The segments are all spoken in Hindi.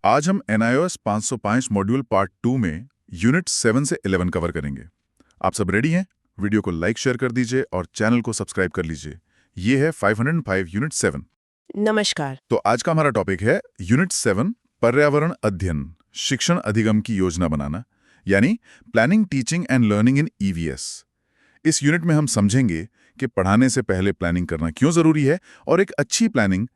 आज हम NIOS 505 मॉड्यूल पार्ट 2 में यूनिट 7 से 11 कवर करेंगे। आप सब रेडी हैं? वीडियो को लाइक शेयर कर दीजिए और चैनल को सब्सक्राइब कर लीजिए। ये है 505 यूनिट 7। नमस्कार। तो आज का हमारा टॉपिक है यूनिट 7 पर्यावरण अध्ययन शिक्षण अधिगम की योजना बनाना, यानी planning teaching and learning in EVS। इस यूनिट में हम समझेंगे कि पढ़ाने से पहले प्लानिंग करना क्यों जरूरी है और एक अच्छी प्लानिंग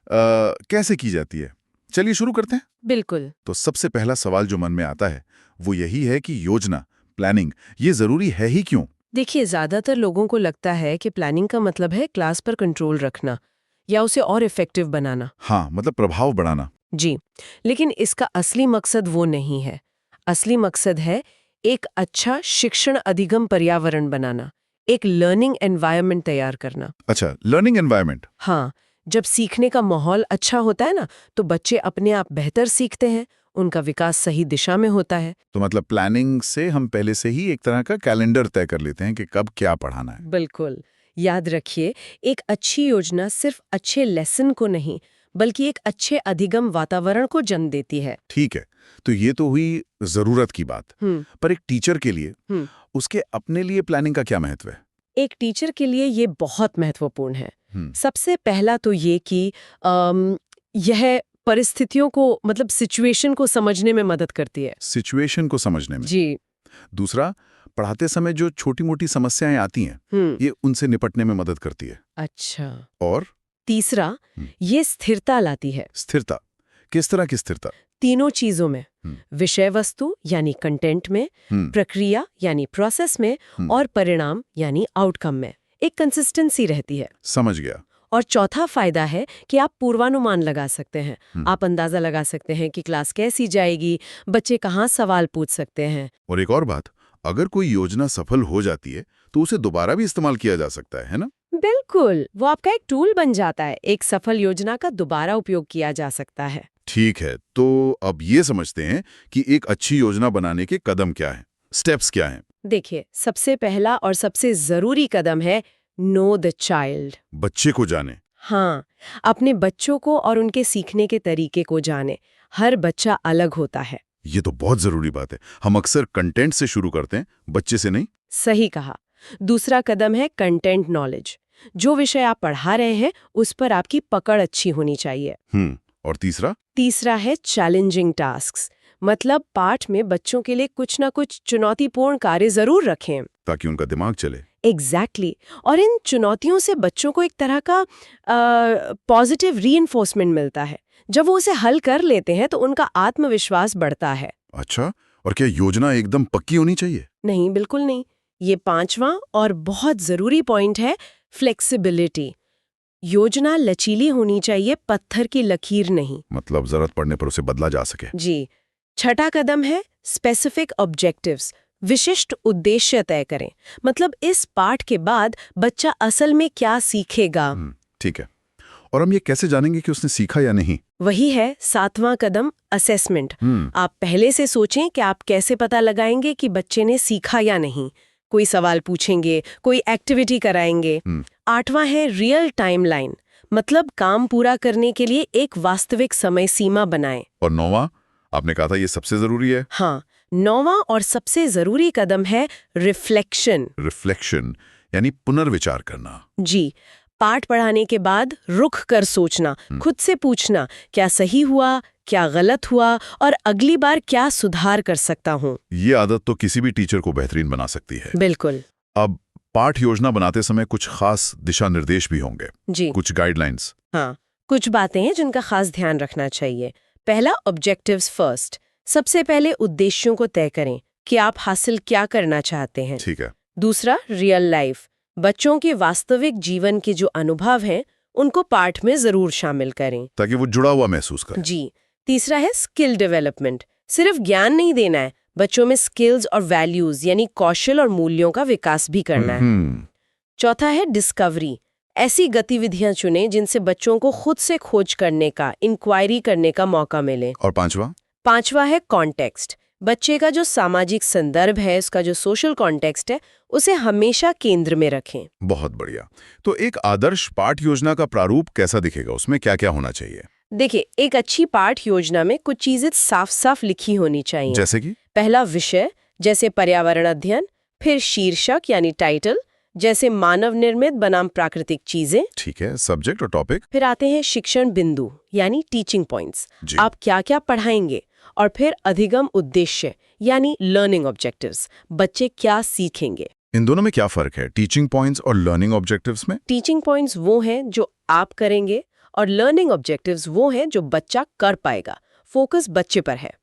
कैसे की जाती है। चलिए शुरू करते हैं। बिल्कुल। तो सबसे पहला सवाल जो मन में आता है वो यही है कि योजना प्लानिंग ये जरूरी है ही क्यों? देखिए, ज्यादातर लोगों को लगता है कि प्लानिंग का मतलब है क्लास पर कंट्रोल रखना या उसे और इफेक्टिव बनाना। हाँ, मतलब प्रभाव बढ़ाना। जी, लेकिन इसका असली मकसद वो नहीं है। असली मकसद है एक अच्छा शिक्षण अधिगम पर्यावरण बनाना, एक लर्निंग एनवायरनमेंट तैयार करना। अच्छा, लर्निंग एनवायरनमेंट। हाँ, जब सीखने का माहौल अच्छा होता है ना, तो बच्चे अपने आप बेहतर सीखते हैं, उनका विकास सही दिशा में होता है। तो मतलब प्लानिंग से हम पहले से ही एक तरह का कैलेंडर तय कर लेते हैं कि कब क्या पढ़ाना है। बिल्कुल। याद रखिए, एक अच्छी योजना सिर्फ अच्छे लेसन को नहीं, बल्कि एक अच्छे अधिगम वातावरण को जन्म देती है। ठीक है, तो ये तो हुई जरूरत की बात। पर एक टीचर के लिए उसके अपने लिए प्लानिंग का क्या महत्व है? एक टीचर के लिए ये बहुत महत्वपूर्ण है। सबसे पहला तो ये कि यह परिस्थितियों को मतलब सिचुएशन को समझने में मदद करती है। सिचुएशन को समझने में। जी। दूसरा, पढ़ाते समय जो छोटी मोटी समस्याएं आती हैं ये उनसे निपटने में मदद करती है। अच्छा। और तीसरा, ये स्थिरता लाती है। स्थिरता? किस तरह की स्थिरता? तीनों चीजों में, विषय वस्तु यानी कंटेंट में, प्रक्रिया यानी प्रोसेस में, और परिणाम यानी आउटकम में एक कंसिस्टेंसी रहती है। समझ गया। और चौथा फायदा है कि आप पूर्वानुमान लगा सकते हैं। आप अंदाजा लगा सकते हैं कि क्लास कैसी जाएगी, बच्चे कहाँ सवाल पूछ सकते हैं। और एक और बात, अगर कोई योजना सफल हो जाती है तो उसे दोबारा भी इस्तेमाल किया जा सकता है ना? बिल्कुल, वो आपका एक टूल बन जाता है। एक सफल योजना का दोबारा उपयोग किया जा सकता है। ठीक है, तो अब ये समझते हैं कि एक अच्छी योजना बनाने के कदम क्या हैं, स्टेप्स क्या हैं। देखिए, सबसे पहला और सबसे जरूरी कदम है नो द चाइल्ड। बच्चे को जाने। हाँ, अपने बच्चों को और उनके सीखने के तरीके को जाने। हर बच्चा अलग होता है। ये तो बहुत जरूरी बात है। हम अक्सर कंटेंट से शुरू करते हैं, बच्चे से नहीं। सही कहा। दूसरा कदम है कंटेंट नॉलेज। जो विषय आप पढ़ा रहे हैं उस पर आपकी पकड़ अच्छी होनी चाहिए। और तीसरा? तीसरा है चैलेंजिंग टास्क्स। मतलब पाठ में बच्चों के लिए कुछ ना कुछ चुनौतीपूर्ण कार्य जरूर रखें ताकि उनका दिमाग चले। एग्जैक्टली। और इन चुनौतियों से बच्चों को एक तरह का पॉजिटिव रीइंफोर्समेंट मिलता है। जब वो उसे हल कर लेते हैं तो उनका आत्मविश्वास बढ़ता है। अच्छा, और क्या योजना एकदम पक्की होनी चाहिए? नहीं, बिल्कुल नहीं। ये पांचवा और बहुत जरूरी पॉइंट है फ्लेक्सिबिलिटी। योजना लचीली होनी चाहिए, पत्थर की लकीर नहीं। मतलब जरूरत पड़ने पर उसे बदला जा सके। जी। छठा कदम है स्पेसिफिक ऑब्जेक्टिव्स। विशिष्ट उद्देश्य तय करें। मतलब इस पाठ के बाद बच्चा असल में क्या सीखेगा। ठीक है, और हम ये कैसे जानेंगे कि उसने सीखा या नहीं? वही है सातवां कदम, असेसमेंट। आप पहले से सोचें कि आप कैसे पता लगाएंगे कि बच्चे ने सीखा या नहीं। कोई सवाल पूछेंगे, कोई एक्टिविटी कराएंगे। आठवां है रियल टाइमलाइन। मतलब काम पूरा करने के लिए एक वास्तविक समय सीमा बनाएं। और नौवां? आपने कहा था ये सबसे जरूरी है। हाँ, नौवां और सबसे जरूरी कदम है रिफ्लेक्शन। रिफ्लेक्शन यानी पुनर्विचार करना। जी, पाठ पढ़ाने के बाद रुक कर सोचना, खुद से पूछना क्या सही हुआ, क्या गलत हुआ, और अगली बार क्या सुधार कर सकता हूँ। ये आदत तो किसी भी टीचर को बेहतरीन बना सकती है। बिल्कुल। अब पाठ योजना बनाते समय कुछ खास दिशा निर्देश भी होंगे। जी। कुछ गाइडलाइंस। हाँ, कुछ बातें हैं जिनका खास ध्यान रखना चाहिए। पहला, ऑब्जेक्टिव्स फर्स्ट। सबसे पहले उद्देश्यों को तय करें कि आप हासिल क्या करना चाहते हैं। ठीक है। दूसरा, रियल लाइफ। बच्चों के वास्तविक जीवन के जो अनुभव हैं उनको पाठ में जरूर शामिल करें ताकि वो जुड़ा हुआ महसूस करें। जी। तीसरा है स्किल डेवलपमेंट। सिर्फ ज्ञान नहीं देना है, बच्चों में स्किल्स और वैल्यूज यानी कौशल और मूल्यों का विकास भी करना है। चौथा है डिस्कवरी। ऐसी गतिविधियां चुनें जिनसे बच्चों को खुद से खोज करने का, इंक्वायरी करने का मौका मिले। और पांचवा है कॉन्टेक्स्ट। बच्चे का जो सामाजिक संदर्भ है, उसका जो सोशल कॉन्टेक्स्ट है, उसे हमेशा केंद्र में रखें। बहुत बढ़िया। तो एक आदर्श पाठ योजना का प्रारूप कैसा दिखेगा? उसमें क्या क्या होना चाहिए? देखिए, एक अच्छी पाठ योजना में कुछ चीजें साफ साफ लिखी होनी चाहिए। जैसे कि पहला विषय, जैसे पर्यावरण अध्ययन, फिर शीर्षक यानी टाइटल, जैसे मानव निर्मित बनाम प्राकृतिक चीजें। ठीक है, सब्जेक्ट और टॉपिक। फिर आते हैं शिक्षण बिंदु यानी टीचिंग पॉइंट्स, जी। आप क्या क्या पढ़ाएंगे। और फिर अधिगम उद्देश्य यानी लर्निंग ऑब्जेक्टिव्स, बच्चे क्या सीखेंगे। इन दोनों में क्या फर्क है, टीचिंग पॉइंट्स और लर्निंग ऑब्जेक्टिव्स में? टीचिंग पॉइंट्स वो हैं जो आप करेंगे और लर्निंग ऑब्जेक्टिव्स वो हैं जो बच्चा कर पाएगा। फोकस बच्चे पर है।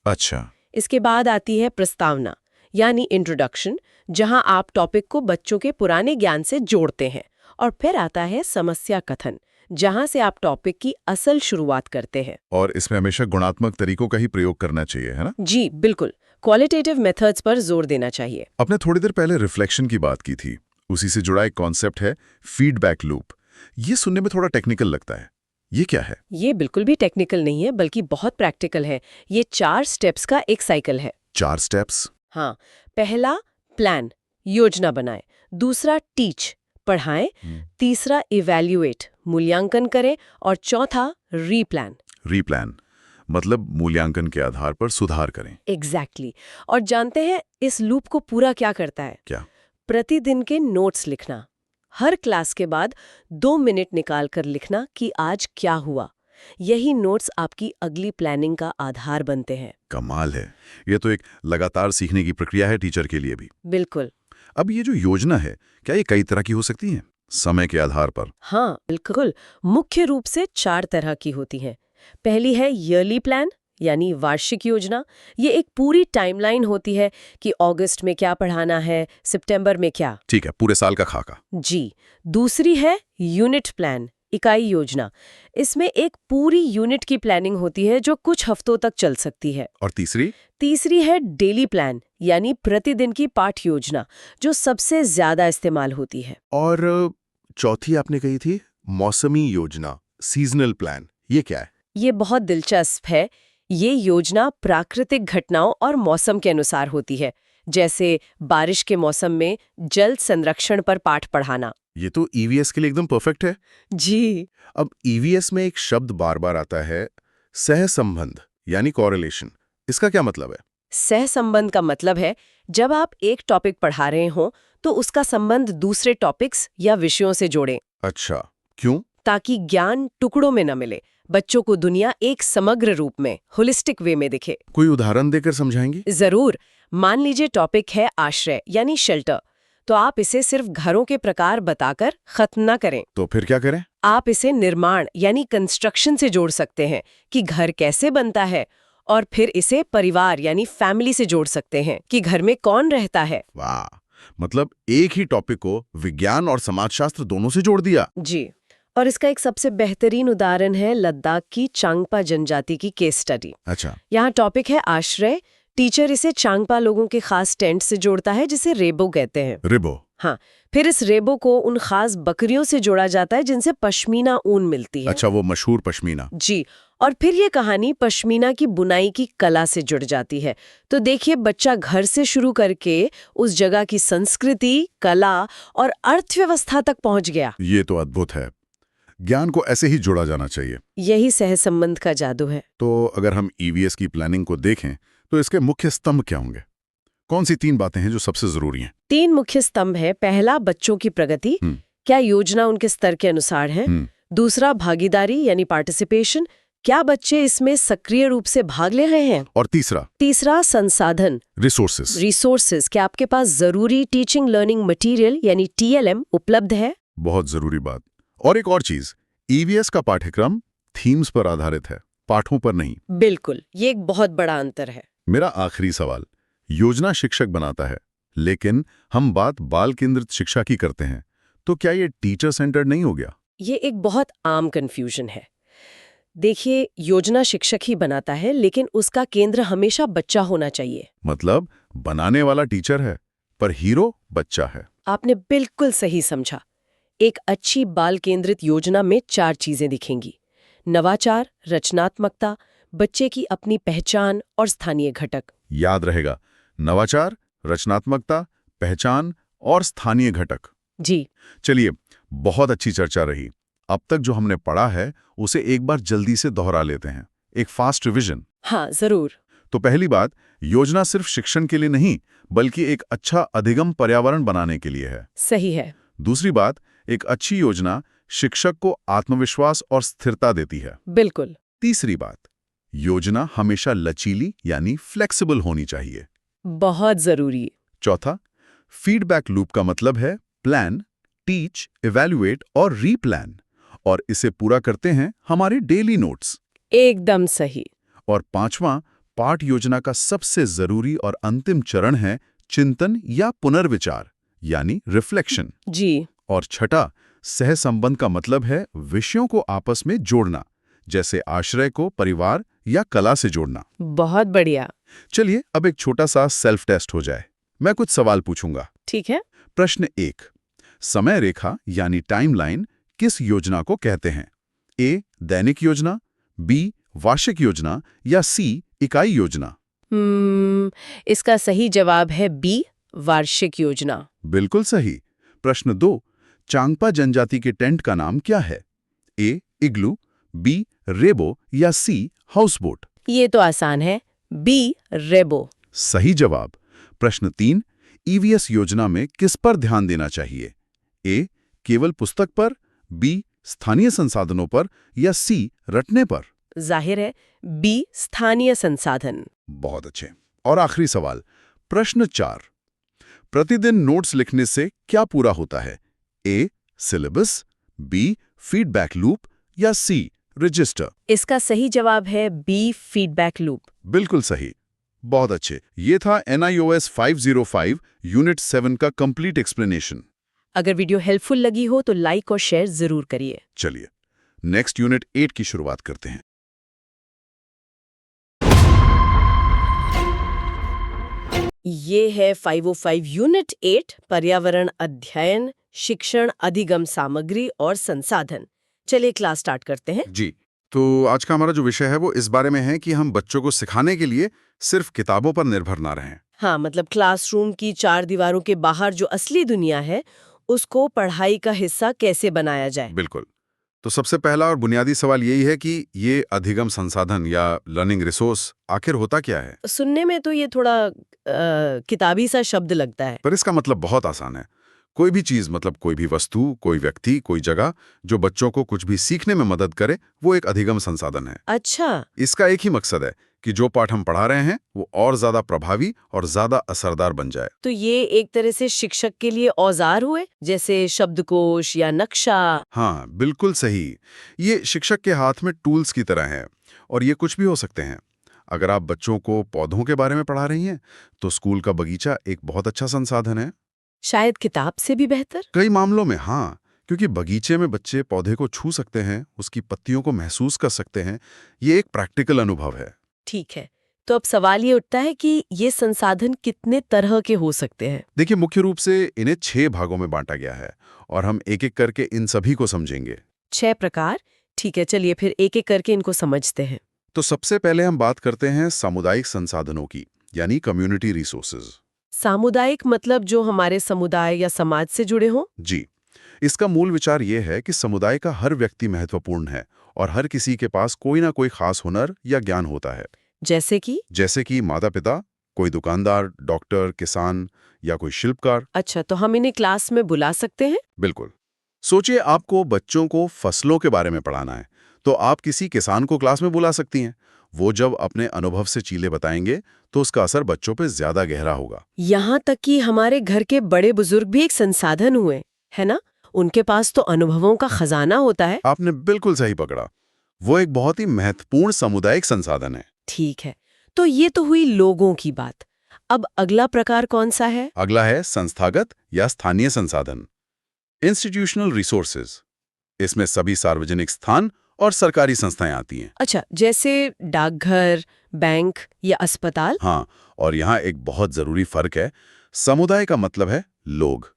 अच्छा। इसके बाद आती है प्रस्तावना यानी इंट्रोडक्शन, जहां आप टॉपिक को बच्चों के पुराने ज्ञान से जोड़ते हैं। और फिर आता है समस्या कथन, जहां से आप टॉपिक की असल शुरुआत करते हैं। और इसमें हमेशा गुणात्मक तरीकों का ही प्रयोग करना चाहिए, है ना? जी बिल्कुल, क्वालिटेटिव मेथड्स पर जोर देना चाहिए। आपने थोड़ी देर पहले रिफ्लेक्शन की बात की थी, उसी से जुड़ा एक कॉन्सेप्ट है फीडबैक लूप। ये सुनने में थोड़ा टेक्निकल लगता है, ये क्या है? ये बिल्कुल भी टेक्निकल नहीं है, बल्कि बहुत प्रैक्टिकल है। ये 4 स्टेप्स का एक साइकिल है। 4 स्टेप्स? हाँ, पहला प्लान, योजना बनाएं। दूसरा टीच, पढ़ाएं। तीसरा इवैल्यूएट, मूल्यांकन करें। और चौथा रीप्लान। रीप्लान मतलब मूल्यांकन के आधार पर सुधार करें। एग्जैक्टली। और जानते हैं इस लूप को पूरा क्या करता है? क्या? प्रतिदिन के नोट्स लिखना, हर क्लास के बाद 2 मिनट निकाल कर लिखना कि आज क्या हुआ। यही नोट्स आपकी अगली प्लानिंग का आधार बनते हैं। कमाल है, ये तो एक लगातार सीखने की प्रक्रिया है टीचर के लिए भी। बिल्कुल। अब ये जो योजना है, क्या ये कई तरह की हो सकती है समय के आधार पर? हाँ बिल्कुल, मुख्य रूप से 4 तरह की होती हैं। पहली है ईयरली प्लान यानी वार्षिक योजना। ये एक पूरी टाइमलाइन होती है कि अगस्त में क्या पढ़ाना है, सितंबर में क्या। ठीक है, पूरे साल का खाका। जी। दूसरी है यूनिट प्लान, इकाई योजना। इसमें एक पूरी यूनिट की प्लानिंग होती है जो कुछ हफ्तों तक चल सकती है। और तीसरी? तीसरी है डेली प्लान यानी प्रतिदिन की पाठ योजना, जो सबसे ज्यादा इस्तेमाल होती है। और चौथी आपने कही थी मौसमी योजना, सीजनल प्लान, ये क्या है? ये बहुत दिलचस्प है। ये योजना प्राकृतिक घटनाओं और मौसम के अनुसार होती है, जैसे बारिश के मौसम में जल संरक्षण पर पाठ पढ़ाना। ये तो ईवीएस के लिए एकदम परफेक्ट है। जी। अब ईवीएस में एक शब्द बार बार आता है, सहसंबंध यानी कॉरिलेशन। इसका क्या मतलब है? सहसंबंध का मतलब है जब आप एक टॉपिक पढ़ा रहे हो तो उसका संबंध दूसरे टॉपिक्स या विषयों से जोड़ें। अच्छा, क्यों? ताकि ज्ञान टुकड़ों में न मिले, बच्चों को दुनिया एक समग्र रूप में, होलिस्टिक वे में दिखे। कोई उदाहरण देकर समझाएंगी? जरूर। मान लीजिए टॉपिक है आश्रय यानी शेल्टर, तो आप इसे सिर्फ घरों के प्रकार बताकर खत्म न करें। तो फिर क्या करें? आप इसे निर्माण यानी कंस्ट्रक्शन से जोड़ सकते हैं कि घर कैसे बनता है। और फिर इसे परिवार यानी फैमिली से जोड़ सकते हैं कि घर में कौन रहता है। वाह, मतलब एक ही टॉपिक को विज्ञान और समाजशास्त्र दोनों से जोड़ दिया। जी। और इसका एक सबसे बेहतरीन उदाहरण है लद्दाख की चांगपा जनजाति की केस स्टडी। अच्छा। यहाँ टॉपिक है आश्रय। टीचर इसे चांगपा लोगों के खास टेंट से जोड़ता है जिसे रेबो कहते हैं। रिबो? हाँ। फिर इस रेबो को उन खास बकरियों से जोड़ा जाता है जिनसे पश्मीना ऊन मिलती है। अच्छा, वो मशहूर पश्मीना। जी। और फिर ये कहानी पश्मीना की बुनाई की कला से जुड़ जाती है। तो देखिए, बच्चा घर से शुरू करके उस जगह की संस्कृति, कला और अर्थव्यवस्था तक पहुंच गया। ये तो अद्भुत है। ज्ञान को ऐसे ही जोड़ा जाना चाहिए। यही सहसंबंध का जादू है। तो अगर हम ईवीएस की प्लानिंग को देखें तो इसके मुख्य स्तंभ क्या होंगे? कौन सी 3 बातें हैं जो सबसे जरूरी हैं? 3 मुख्य स्तंभ है। पहला, बच्चों की प्रगति, क्या योजना उनके स्तर के अनुसार है। दूसरा, भागीदारी यानी पार्टिसिपेशन, क्या बच्चे इसमें सक्रिय रूप से भाग ले रहे हैं। और तीसरा, संसाधन, रिसोर्सेस, क्या आपके पास जरूरी टीचिंग लर्निंग मटेरियल यानी TLM उपलब्ध है। बहुत जरूरी बात। और एक और चीज, ईवीएस का पाठ्यक्रम थीम्स पर आधारित है, पाठों पर नहीं। बिल्कुल, ये एक बहुत बड़ा अंतर है। मेरा आखिरी सवाल, योजना शिक्षक बनाता है, लेकिन हम बात बाल केंद्रित शिक्षा की करते हैं, तो क्या ये टीचर सेंटर्ड नहीं हो गया? ये एक बहुत आम कंफ्यूजन है। देखिए, योजना शिक्षक ही बनाता है, लेकिन उसका केंद्र हमेशा बच्चा होना चाहिए। मतलब बनाने वाला टीचर है पर हीरो बच्चा है। आपने बिल्कुल सही समझा। एक अच्छी बाल केंद्रित योजना में 4 चीजें दिखेंगी: नवाचार, रचनात्मकता, बच्चे की अपनी पहचान और स्थानीय घटक। याद रहेगा, नवाचार, रचनात्मकता, पहचान और स्थानीय घटक। जी। चलिए, बहुत अच्छी चर्चा रही। अब तक जो हमने पढ़ा है उसे एक बार जल्दी से दोहरा लेते हैं, एक फास्ट रिवीजन। हाँ, जरूर। तो पहली बात, योजना सिर्फ शिक्षण के लिए नहीं बल्कि एक अच्छा अधिगम पर्यावरण बनाने के लिए है। सही है। दूसरी बात, एक अच्छी योजना शिक्षक को आत्मविश्वास और स्थिरता देती है। बिल्कुल। तीसरी बात, योजना हमेशा लचीली यानी फ्लेक्सिबल होनी चाहिए। बहुत जरूरी। चौथा, फीडबैक लूप का मतलब है प्लान, टीच, इवैल्यूएट और रीप्लान, और इसे पूरा करते हैं हमारे डेली नोट्स। एकदम सही। और पांचवां, पाठ योजना का सबसे जरूरी और अंतिम चरण है चिंतन या पुनर्विचार यानी रिफ्लेक्शन। जी। और छठा, सहसंबंध का मतलब है विषयों को आपस में जोड़ना, जैसे आश्रय को परिवार या कला से जोड़ना। बहुत बढ़िया। चलिए अब एक छोटा सा सेल्फ टेस्ट हो जाए। मैं कुछ सवाल पूछूंगा। ठीक है। प्रश्न 1, समय रेखा यानी टाइमलाइन किस योजना को कहते हैं? ए, दैनिक योजना, बी, वार्षिक योजना या सी, इकाई योजना? इसका सही जवाब है बी, वार्षिक योजना। बिल्कुल सही। प्रश्न 2, चांगपा जनजाति के टेंट का नाम क्या है? ए, इग्लू, बी, रेबो या सी, हाउसबोट? ये तो आसान है, बी, रेबो। सही जवाब। प्रश्न 3, ईवीएस योजना में किस पर ध्यान देना चाहिए? ए, केवल पुस्तक पर, बी, स्थानीय संसाधनों पर या सी, रटने पर? जाहिर है बी, स्थानीय संसाधन। बहुत अच्छे। और आखिरी सवाल, प्रश्न 4, प्रतिदिन नोट्स लिखने से क्या पूरा होता है? ए, सिलेबस, बी, फीडबैक लूप या सी, रजिस्टर? इसका सही जवाब है बी, फीडबैक लूप। बिल्कुल सही। बहुत अच्छे। ये था NIOS 505 यूनिट 7 का कंप्लीट एक्सप्लेनेशन। अगर वीडियो हेल्पफुल लगी हो तो लाइक और शेयर जरूर करिए। चलिए नेक्स्ट यूनिट 8 की शुरुआत करते हैं। ये है 505 यूनिट 8, पर्यावरण अध्ययन, शिक्षण, अधिगम सामग्री और संसाधन। चलिए क्लास स्टार्ट करते हैं। जी, तो आज का हमारा जो विषय है वो इस बारे में है कि हम बच्चों को सिखाने के लिए सिर्फ किताबों पर निर्भर ना रहें। हाँ, मतलब क्लासरूम की 4 दीवारों के बाहर जो असली दुनिया है उसको पढ़ाई का हिस्सा कैसे बनाया जाए। बिल्कुल। तो सबसे पहला और बुनियादी सवाल यही है कि ये अधिगम संसाधन या लर्निंग रिसोर्स आखिर होता क्या है? सुनने में तो ये थोड़ा किताबी सा शब्द लगता है। पर इसका मतलब बहुत आसान है। कोई भी चीज, मतलब कोई भी वस्तु, कोई व्यक्ति, कोई जगह जो बच्चों को कुछ भी सीखने में मदद करे, वो एक अधिगम संसाधन है। अच्छा। इसका एक ही मकसद है कि जो पाठ हम पढ़ा रहे हैं वो और ज्यादा प्रभावी और ज्यादा असरदार बन जाए। तो ये एक तरह से शिक्षक के लिए औजार हुए, जैसे शब्दकोश या नक्शा। हाँ, बिल्कुल सही। ये शिक्षक के हाथ में टूल्स की तरह है, और ये कुछ भी हो सकते हैं। अगर आप बच्चों को पौधों के बारे में पढ़ा रही हैं तो स्कूल का बगीचा एक बहुत अच्छा संसाधन है। शायद किताब से भी बेहतर। कई मामलों में हाँ, क्योंकि बगीचे में बच्चे पौधे को छू सकते हैं, उसकी पत्तियों को महसूस कर सकते हैं। ये एक प्रैक्टिकल अनुभव है। ठीक है, तो अब सवाल ये उठता है कि ये संसाधन कितने तरह के हो सकते हैं? देखिए, मुख्य रूप से इन्हें 6 भागों में बांटा गया है और हम एक एक करके इन सभी को समझेंगे। 6 प्रकार। ठीक है, चलिए फिर एक एक करके इनको समझते हैं। तो सबसे पहले हम बात करते हैं सामुदायिक संसाधनों की, यानी कम्युनिटी रिसोर्सेज। सामुदायिक मतलब जो हमारे समुदाय या समाज से जुड़े हों? जी, इसका मूल विचार ये है कि समुदाय का हर व्यक्ति महत्वपूर्ण है और हर किसी के पास कोई ना कोई खास हुनर या ज्ञान होता है। जैसे कि माता-पिता, कोई दुकानदार, डॉक्टर, किसान या कोई शिल्पकार। अच्छा, तो हम इन्हें क्लास में बुला सकते हैं? बिल्कुल। सोचिए, आपको बच्चों को फसलों के बारे में पढ़ाना है, तो आप किसी किसान को क्लास में बुला सकती हैं। वो जब अपने अनुभव से चीजें बताएंगे तो उसका असर बच्चों पे ज्यादा गहरा होगा। यहाँ तक कि हमारे घर के बड़े बुजुर्ग भी एक संसाधन हुए, है ना? उनके पास तो अनुभवों का खजाना होता है। आपने बिल्कुल सही पकड़ा। वो एक बहुत ही महत्वपूर्ण सामुदायिक संसाधन है। ठीक है, तो ये तो हुई लोगों की बात। अब अगला प्रकार कौन सा है? अगला है संस्थागत या स्थानीय संसाधन, इंस्टीट्यूशनल रिसोर्सेज। इसमें सभी सार्वजनिक स्थान और सरकारी संस्थाएं आती हैं। अच्छा, जैसे डाकघर, बैंक या अस्पताल। हाँ, और यहाँ एक बहुत जरूरी फर्क है। समुदाय का मतलब है लोग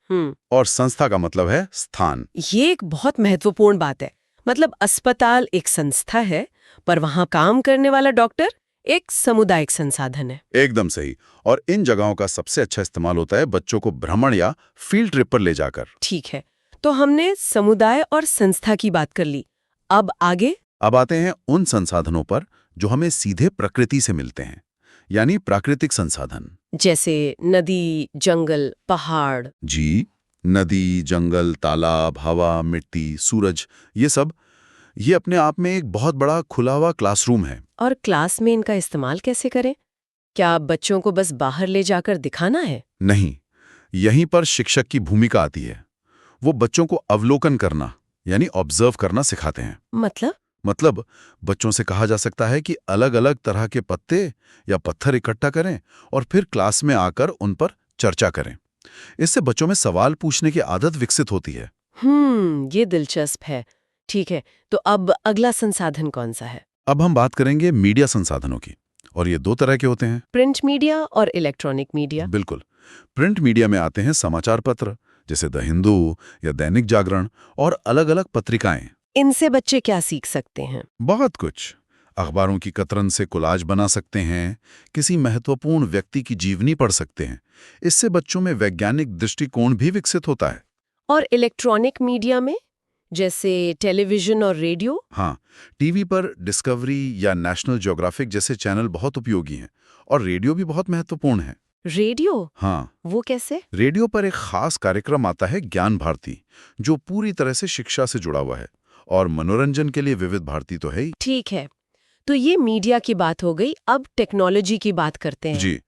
और संस्था का मतलब है स्थान। ये एक बहुत महत्वपूर्ण बात है। मतलब अस्पताल एक संस्था है, पर वहाँ काम करने वाला डॉक्टर एक सामुदायिक संसाधन है। एकदम सही। और इन जगहों का सबसे अच्छा इस्तेमाल होता है बच्चों को भ्रमण या फील्ड ट्रिप पर ले जाकर। ठीक है, तो हमने समुदाय और संस्था की बात कर ली, अब आगे? अब आते हैं उन संसाधनों पर जो हमें सीधे प्रकृति से मिलते हैं, यानी प्राकृतिक संसाधन। जैसे नदी, जंगल, पहाड़। जी, नदी, जंगल, तालाब, हवा, मिट्टी, सूरज, ये अपने आप में एक बहुत बड़ा खुला हुआ क्लासरूम है। और क्लास में इनका इस्तेमाल कैसे करें? क्या बच्चों को बस बाहर ले जाकर दिखाना है? नहीं, यहीं पर शिक्षक की भूमिका आती है। वो बच्चों को अवलोकन करना यानी ऑब्जर्व करना सिखाते हैं। मतलब बच्चों से कहा जा सकता है कि अलग अलग तरह के पत्ते या पत्थर इकट्ठा करें और फिर क्लास में आकर उन पर चर्चा करें। इससे बच्चों में सवाल पूछने की आदत विकसित होती है। ये दिलचस्प है। ठीक है, तो अब अगला संसाधन कौन सा है? अब हम बात करेंगे मीडिया संसाधनों की, और ये 2 तरह के होते हैं, प्रिंट मीडिया और इलेक्ट्रॉनिक मीडिया। बिल्कुल। प्रिंट मीडिया में आते हैं समाचार पत्र जैसे द हिंदू या दैनिक जागरण और अलग अलग पत्रिकाएं। इनसे बच्चे क्या सीख सकते हैं? बहुत कुछ। अखबारों की कतरन से कोलाज बना सकते हैं, किसी महत्वपूर्ण व्यक्ति की जीवनी पढ़ सकते हैं। इससे बच्चों में वैज्ञानिक दृष्टिकोण भी विकसित होता है। और इलेक्ट्रॉनिक मीडिया में जैसे टेलीविजन और रेडियो? हाँ, टीवी पर डिस्कवरी या नेशनल ज्योग्राफिक जैसे चैनल बहुत उपयोगी हैं, और रेडियो भी बहुत महत्वपूर्ण है। रेडियो? हाँ, वो कैसे? रेडियो पर एक खास कार्यक्रम आता है, ज्ञान भारती, जो पूरी तरह से शिक्षा से जुड़ा हुआ है, और मनोरंजन के लिए विविध भारती तो है ही। ठीक है, तो ये मीडिया की बात हो गई, अब टेक्नोलॉजी की बात करते हैं। जी,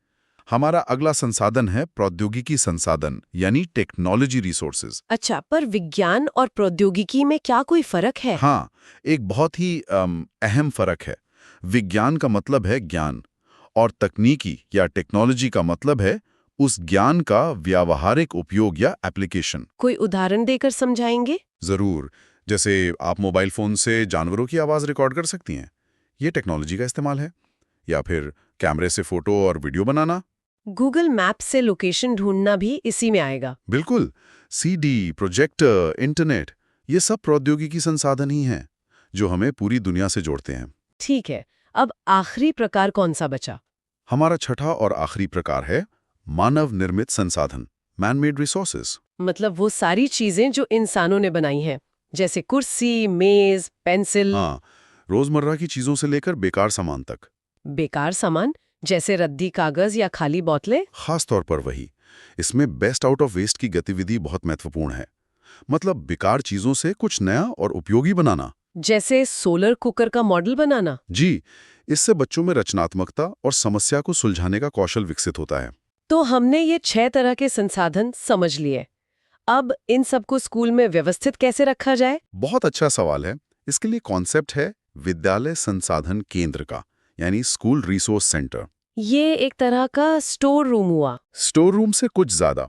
हमारा अगला संसाधन है प्रौद्योगिकी संसाधन यानी टेक्नोलॉजी रिसोर्सेज। अच्छा, पर विज्ञान और प्रौद्योगिकी में क्या कोई फर्क है? हाँ, एक बहुत ही अहम फर्क है। विज्ञान का मतलब है ज्ञान, और तकनीकी या टेक्नोलॉजी का मतलब है उस ज्ञान का व्यावहारिक उपयोग या एप्लीकेशन। कोई उदाहरण देकर समझाएंगे? जरूर। जैसे आप मोबाइल फोन से जानवरों की आवाज रिकॉर्ड कर सकती हैं, ये टेक्नोलॉजी का इस्तेमाल है। या फिर कैमरे से फोटो और वीडियो बनाना। गूगल मैप से लोकेशन ढूंढना भी इसी में आएगा। बिल्कुल। सीडी, प्रोजेक्टर, इंटरनेट, ये सब प्रौद्योगिकी संसाधन ही हैं जो हमें पूरी दुनिया से जोड़ते हैं। ठीक है, अब आखिरी प्रकार कौन सा बचा? हमारा छठा और आखिरी प्रकार है मानव निर्मित संसाधन, मैन मेड रिसोर्सेज। मतलब वो सारी चीजें जो इंसानों ने बनाई हैं, जैसे कुर्सी, मेज, पेंसिल। हाँ, रोजमर्रा की चीजों से लेकर बेकार सामान तक। बेकार सामान जैसे रद्दी कागज या खाली बोतलें? खास तौर पर वही। इसमें बेस्ट आउट ऑफ वेस्ट की गतिविधि बहुत महत्वपूर्ण है। मतलब बेकार चीजों से कुछ नया और उपयोगी बनाना। जैसे सोलर कुकर का मॉडल बनाना। जी, इससे बच्चों में रचनात्मकता और समस्या को सुलझाने का कौशल विकसित होता है। तो हमने ये 6 तरह के संसाधन समझ लिए। अब इन सबको स्कूल में व्यवस्थित कैसे रखा जाए? बहुत अच्छा सवाल है। इसके लिए कॉन्सेप्ट है विद्यालय संसाधन केंद्र का, यानी स्कूल रिसोर्स सेंटर। ये एक तरह का स्टोर रूम हुआ। स्टोर रूम से कुछ ज्यादा।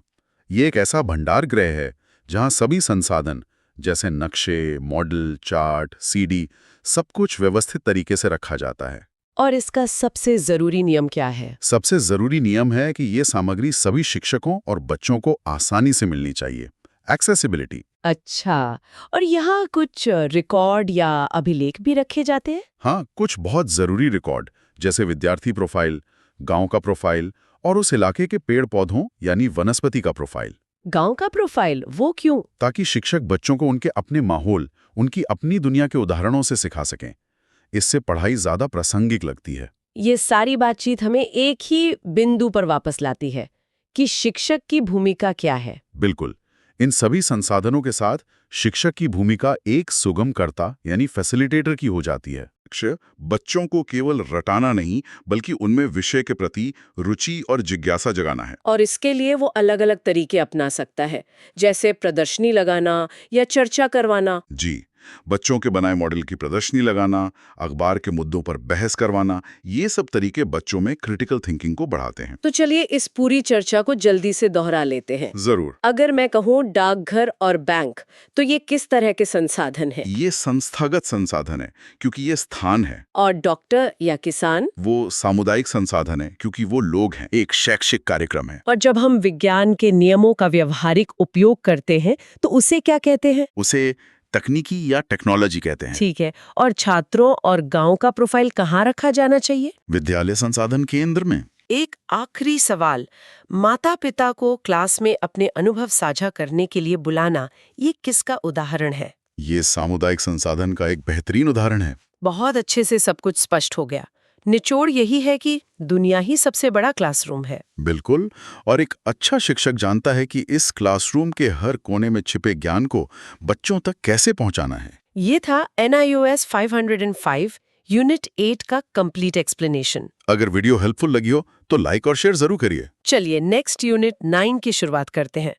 ये एक ऐसा भंडार गृह है जहां सभी संसाधन जैसे नक्शे, मॉडल, चार्ट, सीडी, सब कुछ व्यवस्थित तरीके से रखा जाता है। और इसका सबसे जरूरी नियम क्या है? सबसे जरूरी नियम है कि ये सामग्री सभी शिक्षकों और बच्चों को आसानी से मिलनी चाहिए। एक्सेसिबिलिटी। अच्छा, और यहाँ कुछ रिकॉर्ड या अभिलेख भी रखे जाते हैं? हाँ, कुछ बहुत जरूरी रिकॉर्ड जैसे विद्यार्थी प्रोफाइल, गांव का प्रोफाइल और उस इलाके के पेड़ पौधों यानी वनस्पति का प्रोफाइल। गांव का प्रोफाइल, वो क्यों? ताकि शिक्षक बच्चों को उनके अपने माहौल, उनकी अपनी दुनिया के उदाहरणों से सिखा सकें। इससे पढ़ाई ज्यादा प्रासंगिक लगती है। ये सारी बातचीत हमें एक ही बिंदु पर वापस लाती है कि शिक्षक की भूमिका क्या है। बिल्कुल। इन सभी संसाधनों के साथ शिक्षक की भूमिका एक सुगमकर्ता यानी फैसिलिटेटर की हो जाती है। शिक्षक बच्चों को केवल रटाना नहीं, बल्कि उनमें विषय के प्रति रुचि और जिज्ञासा जगाना है। और इसके लिए वो अलग-अलग तरीके अपना सकता है, जैसे प्रदर्शनी लगाना या चर्चा करवाना। जी, बच्चों के बनाए मॉडल की प्रदर्शनी लगाना, अखबार के मुद्दों पर बहस करवाना, ये सब तरीके बच्चों में क्रिटिकल थिंकिंग को बढ़ाते हैं। तो चलिए इस पूरी चर्चा को जल्दी से दोहरा लेते हैं। जरूर। अगर मैं कहूँ डाकघर और बैंक, तो ये किस तरह के संसाधन है? ये संस्थागत संसाधन है क्योंकि ये स्थान है। और डॉक्टर या किसान? वो सामुदायिक संसाधन है क्योंकि वो लोग हैं। एक शैक्षिक कार्यक्रम है। और जब हम विज्ञान के नियमों का व्यवहारिक उपयोग करते हैं तो उसे क्या कहते हैं? उसे तकनीकी या टेक्नोलॉजी कहते हैं। ठीक है। और छात्रों और गांव का प्रोफाइल कहाँ रखा जाना चाहिए? विद्यालय संसाधन केंद्र में। एक आखिरी सवाल, माता पिता को क्लास में अपने अनुभव साझा करने के लिए बुलाना, ये किसका उदाहरण है? ये सामुदायिक संसाधन का एक बेहतरीन उदाहरण है। बहुत अच्छे से सब कुछ स्पष्ट हो गया। निचोड़ यही है कि दुनिया ही सबसे बड़ा क्लासरूम है। बिल्कुल, और एक अच्छा शिक्षक जानता है कि इस क्लासरूम के हर कोने में छिपे ज्ञान को बच्चों तक कैसे पहुंचाना है। ये था NIOS 505 यूनिट 8 का कंप्लीट एक्सप्लेनेशन। अगर वीडियो हेल्पफुल लगी हो तो लाइक और शेयर जरूर करिए। चलिए नेक्स्ट यूनिट 9 की शुरुआत करते हैं।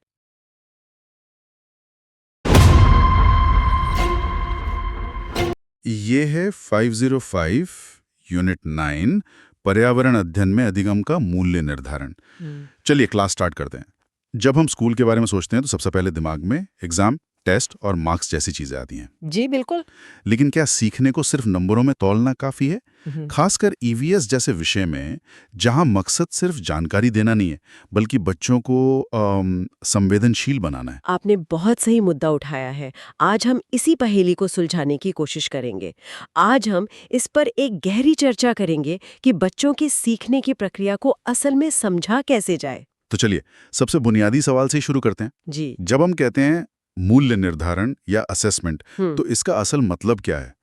ये है 505 यूनिट 9 पर्यावरण अध्ययन में अधिगम का मूल्य निर्धारण। चलिए क्लास स्टार्ट करते हैं। जब हम स्कूल के बारे में सोचते हैं तो सबसे पहले दिमाग में एग्जाम, टेस्ट और मार्क्स जैसी चीजें आती हैं। जी बिल्कुल। लेकिन क्या सीखने को सिर्फ नंबरों में तौलना काफी है? खासकर EVS जैसे विषय में, जहां मकसद सिर्फ जानकारी देना नहीं है बल्कि बच्चों को संवेदनशील बनाना है। आपने बहुत सही मुद्दा उठाया है। आज हम इसी पहेली को सुलझाने की कोशिश करेंगे। आज हम इस पर एक गहरी चर्चा करेंगे कि बच्चों की सीखने की प्रक्रिया को असल में समझा कैसे जाए। तो चलिए सबसे बुनियादी सवाल से ही शुरू करते हैं। जी। जब हम कहते हैं मूल्य निर्धारण या असेसमेंट, तो इसका असल मतलब क्या है?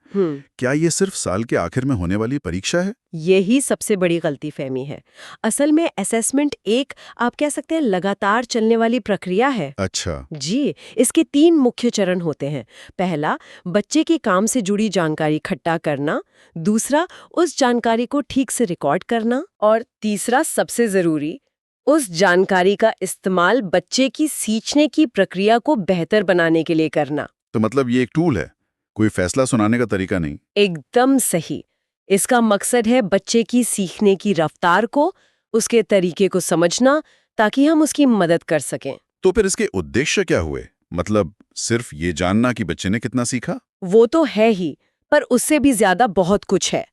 क्या ये सिर्फ साल के आखिर में होने वाली परीक्षा है? यही सबसे बड़ी गलतीफहमी है। असल में असेसमेंट एक, आप कह सकते हैं, लगातार चलने वाली प्रक्रिया है। अच्छा। जी, इसके 3 मुख्य चरण होते हैं। पहला, बच्चे के काम से जुड़ी जानकारी इकट्ठा करना। दूसरा, उस जानकारी को ठीक से रिकॉर्ड करना। और तीसरा, सबसे जरूरी, उस जानकारी का इस्तेमाल बच्चे की सीखने की प्रक्रिया को बेहतर बनाने के लिए करना। तो मतलब ये एक टूल है, कोई फैसला सुनाने का तरीका नहीं। एकदम सही। इसका मकसद है बच्चे की सीखने की रफ्तार को, उसके तरीके को समझना, ताकि हम उसकी मदद कर सकें। तो फिर इसके उद्देश्य क्या हुए? मतलब सिर्फ ये जानना कि बच्चे ने कितना सीखा? वो तो है ही, पर उससे भी ज्यादा बहुत कुछ है।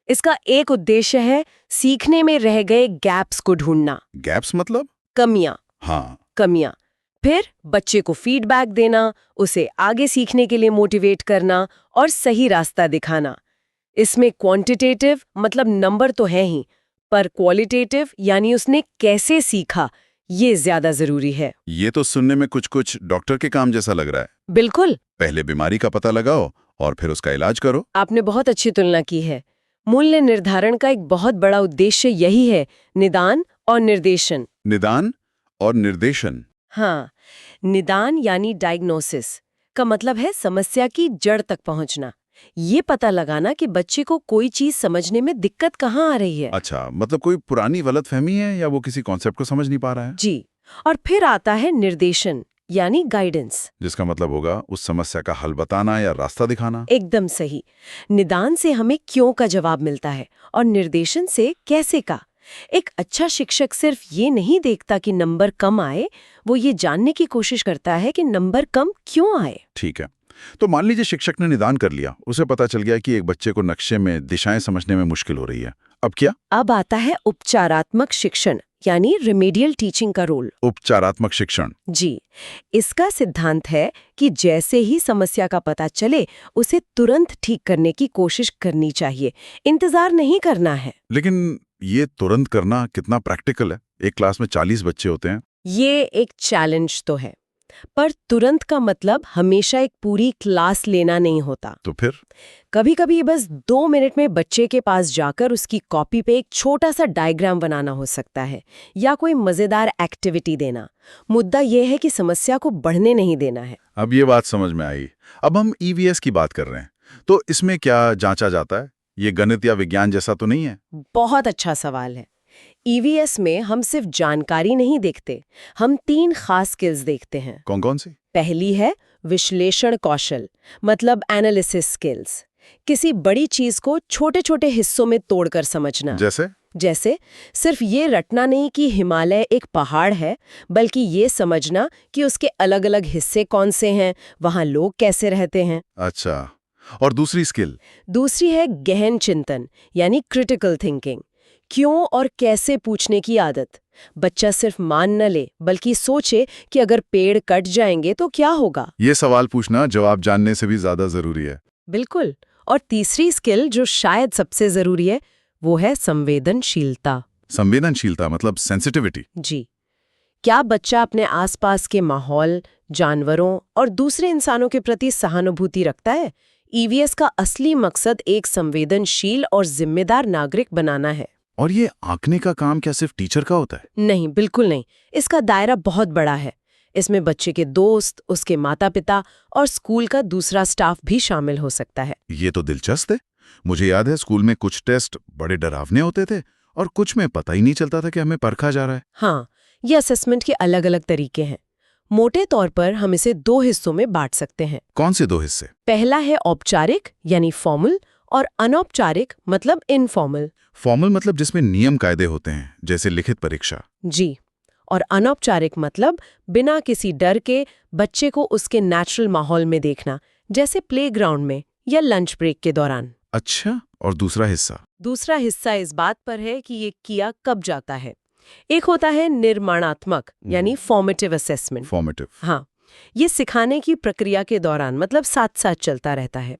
इसका एक उद्देश्य है सीखने में रह गए गैप्स को ढूंढना। गैप्स मतलब? कमियां। हाँ। कमियां। फिर बच्चे को फीडबैक देना, उसे आगे सीखने के लिए मोटिवेट करना और सही रास्ता दिखाना। इसमें क्वांटिटेटिव मतलब नंबर तो है ही, पर क्वालिटेटिव यानी उसने कैसे सीखा, ये ज्यादा जरूरी है। ये तो सुनने में कुछ डॉक्टर के काम जैसा लग रहा है। बिल्कुल। पहले बीमारी का पता लगाओ और फिर उसका इलाज करो। आपने बहुत अच्छी तुलना की है। मूल्य निर्धारण का एक बहुत बड़ा उद्देश्य यही है, निदान और निर्देशन। निदान और निर्देशन? हाँ, निदान यानी डायग्नोसिस का मतलब है समस्या की जड़ तक पहुंचना। ये पता लगाना कि बच्चे को कोई चीज समझने में दिक्कत कहाँ आ रही है। अच्छा, मतलब कोई पुरानी गलतफहमी है या वो किसी कॉन्सेप्ट को समझ नहीं पा रहा है? जी। और फिर आता है निर्देशन यानी गाइडेंस, जिसका मतलब होगा उस समस्या का हल बताना या रास्ता दिखाना। एकदम सही। निदान से हमें क्यों का जवाब मिलता है और निर्देशन से कैसे का। एक अच्छा शिक्षक सिर्फ ये नहीं देखता कि नंबर कम आए, वो ये जानने की कोशिश करता है कि नंबर कम क्यों आए। ठीक है, तो मान लीजिए शिक्षक ने निदान कर लिया, उसे पता चल गया कि एक बच्चे को नक्शे में दिशाएं समझने में मुश्किल हो रही है। अब क्या? अब आता है उपचारात्मक शिक्षण यानी रिमेडियल टीचिंग का रोल। उपचारात्मक शिक्षण? जी, इसका सिद्धांत है कि जैसे ही समस्या का पता चले उसे तुरंत ठीक करने की कोशिश करनी चाहिए, इंतजार नहीं करना है। लेकिन ये तुरंत करना कितना प्रैक्टिकल है? एक क्लास में 40 बच्चे होते हैं। ये एक चैलेंज तो है, पर तुरंत का मतलब हमेशा एक पूरी क्लास लेना नहीं होता। तो फिर? कभी-कभी बस 2 मिनट में बच्चे के पास जाकर उसकी कॉपी पे एक छोटा सा डायग्राम बनाना हो सकता है, या कोई मजेदार एक्टिविटी देना। मुद्दा यह है कि समस्या को बढ़ने नहीं देना है। अब ये बात समझ में आई। अब हम EVS की बात कर रहे हैं, तो इसमें क्या जांचा जाता है? ये गणित या विज्ञान जैसा तो नहीं है? बहुत अच्छा सवाल है। EVS में हम सिर्फ जानकारी नहीं देखते, हम 3 खास स्किल्स देखते हैं। कौन कौन सी? पहली है विश्लेषण कौशल, मतलब एनालिसिस स्किल्स। किसी बड़ी चीज को छोटे छोटे हिस्सों में तोड़कर समझना। जैसे सिर्फ ये रटना नहीं कि हिमालय एक पहाड़ है, बल्कि ये समझना कि उसके अलग अलग हिस्से कौन से हैं, वहाँ लोग कैसे रहते हैं। अच्छा, और दूसरी स्किल? दूसरी है गहन चिंतन यानी क्रिटिकल थिंकिंग। क्यों और कैसे पूछने की आदत। बच्चा सिर्फ मान न ले, बल्कि सोचे कि अगर पेड़ कट जाएंगे तो क्या होगा। ये सवाल पूछना जवाब जानने से भी ज्यादा जरूरी है। बिल्कुल। और तीसरी स्किल जो शायद सबसे जरूरी है, वो है संवेदनशीलता। संवेदनशीलता मतलब सेंसिटिविटी। जी। क्या बच्चा अपने आसपास के माहौल, जानवरों और दूसरे इंसानों के प्रति सहानुभूति रखता है? ईवीएस का असली मकसद एक संवेदनशील और जिम्मेदार नागरिक बनाना है। और ये आंकने का काम क्या सिर्फ टीचर का होता है? नहीं, बिल्कुल नहीं। इसका दायरा बहुत बड़ा है। इसमें बच्चे के दोस्त, उसके माता-पिता और स्कूल का दूसरा स्टाफ भी शामिल हो सकता है। ये तो दिलचस्प है। मुझे याद है स्कूल में कुछ टेस्ट बड़े डरावने होते थे और कुछ में पता ही नहीं चलता था कि हमें परखा जा रहा है। हाँ, ये असेसमेंट के अलग-अलग तरीके हैं। मोटे तौर पर हम इसे 2 हिस्सों में बांट सकते हैं। कौन से 2 हिस्से? पहला है औपचारिक यानी फॉर्मल और अनौपचारिक मतलब इनफॉर्मल। फॉर्मल मतलब जिसमें नियम कायदे होते हैं, जैसे लिखित परीक्षा। जी। और अनौपचारिक मतलब बिना किसी डर के बच्चे को उसके नेचुरल माहौल में देखना, जैसे प्लेग्राउंड में या लंच ब्रेक के दौरान। अच्छा, और दूसरा हिस्सा? दूसरा हिस्सा इस बात पर है कि ये किया कब जाता है। एक होता है निर्माणात्मक यानी फॉर्मेटिव असेसमेंट। फॉर्मेटिव। हाँ, ये सिखाने की प्रक्रिया के दौरान मतलब साथ साथ चलता रहता है।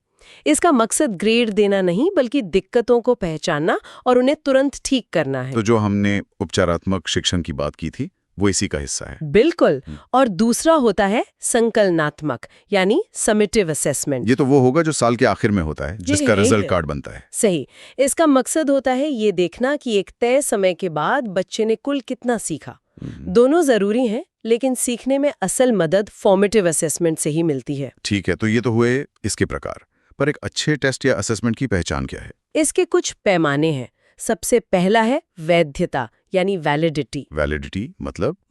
इसका मकसद ग्रेड देना नहीं बल्कि दिक्कतों को पहचानना और उन्हें तुरंत ठीक करना है। तो जो हमने उपचारात्मक शिक्षण की बात की थी वो इसी का हिस्सा है। बिल्कुल। और दूसरा होता है संकलनात्मक यानी समेटिव असेसमेंट। ये तो वो होगा जो साल के आखिर में होता है, जिसका रिजल्ट कार्ड बनता है। सही। इसका मकसद होता है ये देखना कि एक तय समय के बाद बच्चे ने कुल कितना सीखा। दोनों जरूरी हैं, लेकिन सीखने में असल मदद फॉर्मेटिव असेसमेंट से ही मिलती है। ठीक है, तो ये तो हुए इसके प्रकार। पर एक अच्छे टेस्ट या असेसमेंट की पहचान क्या है? इसके कुछ पैमाने हैं। सबसे पहला है वैधता यानी वैलिडिटी। वैलिडिटी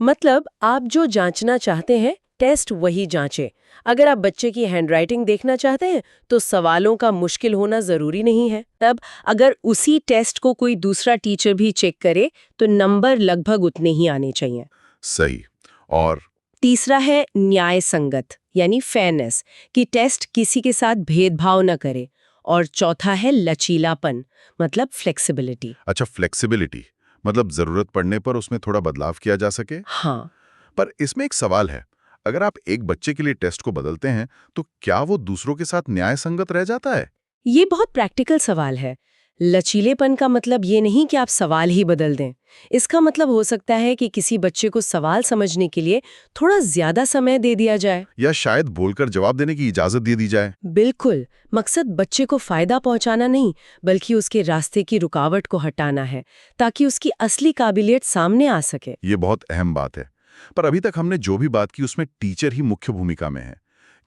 मतलब आप जो जांचना चाहते हैं टेस्ट वही जांचे। अगर आप बच्चे की हैंडराइटिंग देखना चाहते हैं तो सवालों का मुश्किल होना जरूरी नहीं है। तब अगर उसी टेस्ट को कोई दूसरा टीचर भी चेक करे तो नंबर लगभग उतने ही आने चाहिए। सही। और तीसरा है न्याय संगत यानी फेयरनेस, कि टेस्ट किसी के साथ भेदभाव न करे। और चौथा है लचीलापन मतलब फ्लेक्सिबिलिटी। अच्छा, फ्लेक्सिबिलिटी मतलब जरूरत पड़ने पर उसमें थोड़ा बदलाव किया जा सके। हाँ। पर इसमें एक सवाल है, अगर आप एक बच्चे के लिए टेस्ट को बदलते हैं तो क्या वो दूसरों के साथ न्याय संगत रह जाता है? ये बहुत प्रैक्टिकल सवाल है। लचीलेपन का मतलब ये नहीं कि आप सवाल ही बदल दें। इसका मतलब हो सकता है कि किसी बच्चे को सवाल समझने के लिए थोड़ा ज्यादा समय दे दिया जाए, या शायद बोलकर जवाब देने की इजाजत दे दी जाए। बिल्कुल। मकसद बच्चे को फायदा पहुंचाना नहीं बल्कि उसके रास्ते की रुकावट को हटाना है, ताकि उसकी असली काबिलियत सामने आ सके। ये बहुत अहम बात है। पर अभी तक हमने जो भी बात की उसमें टीचर ही मुख्य भूमिका में है।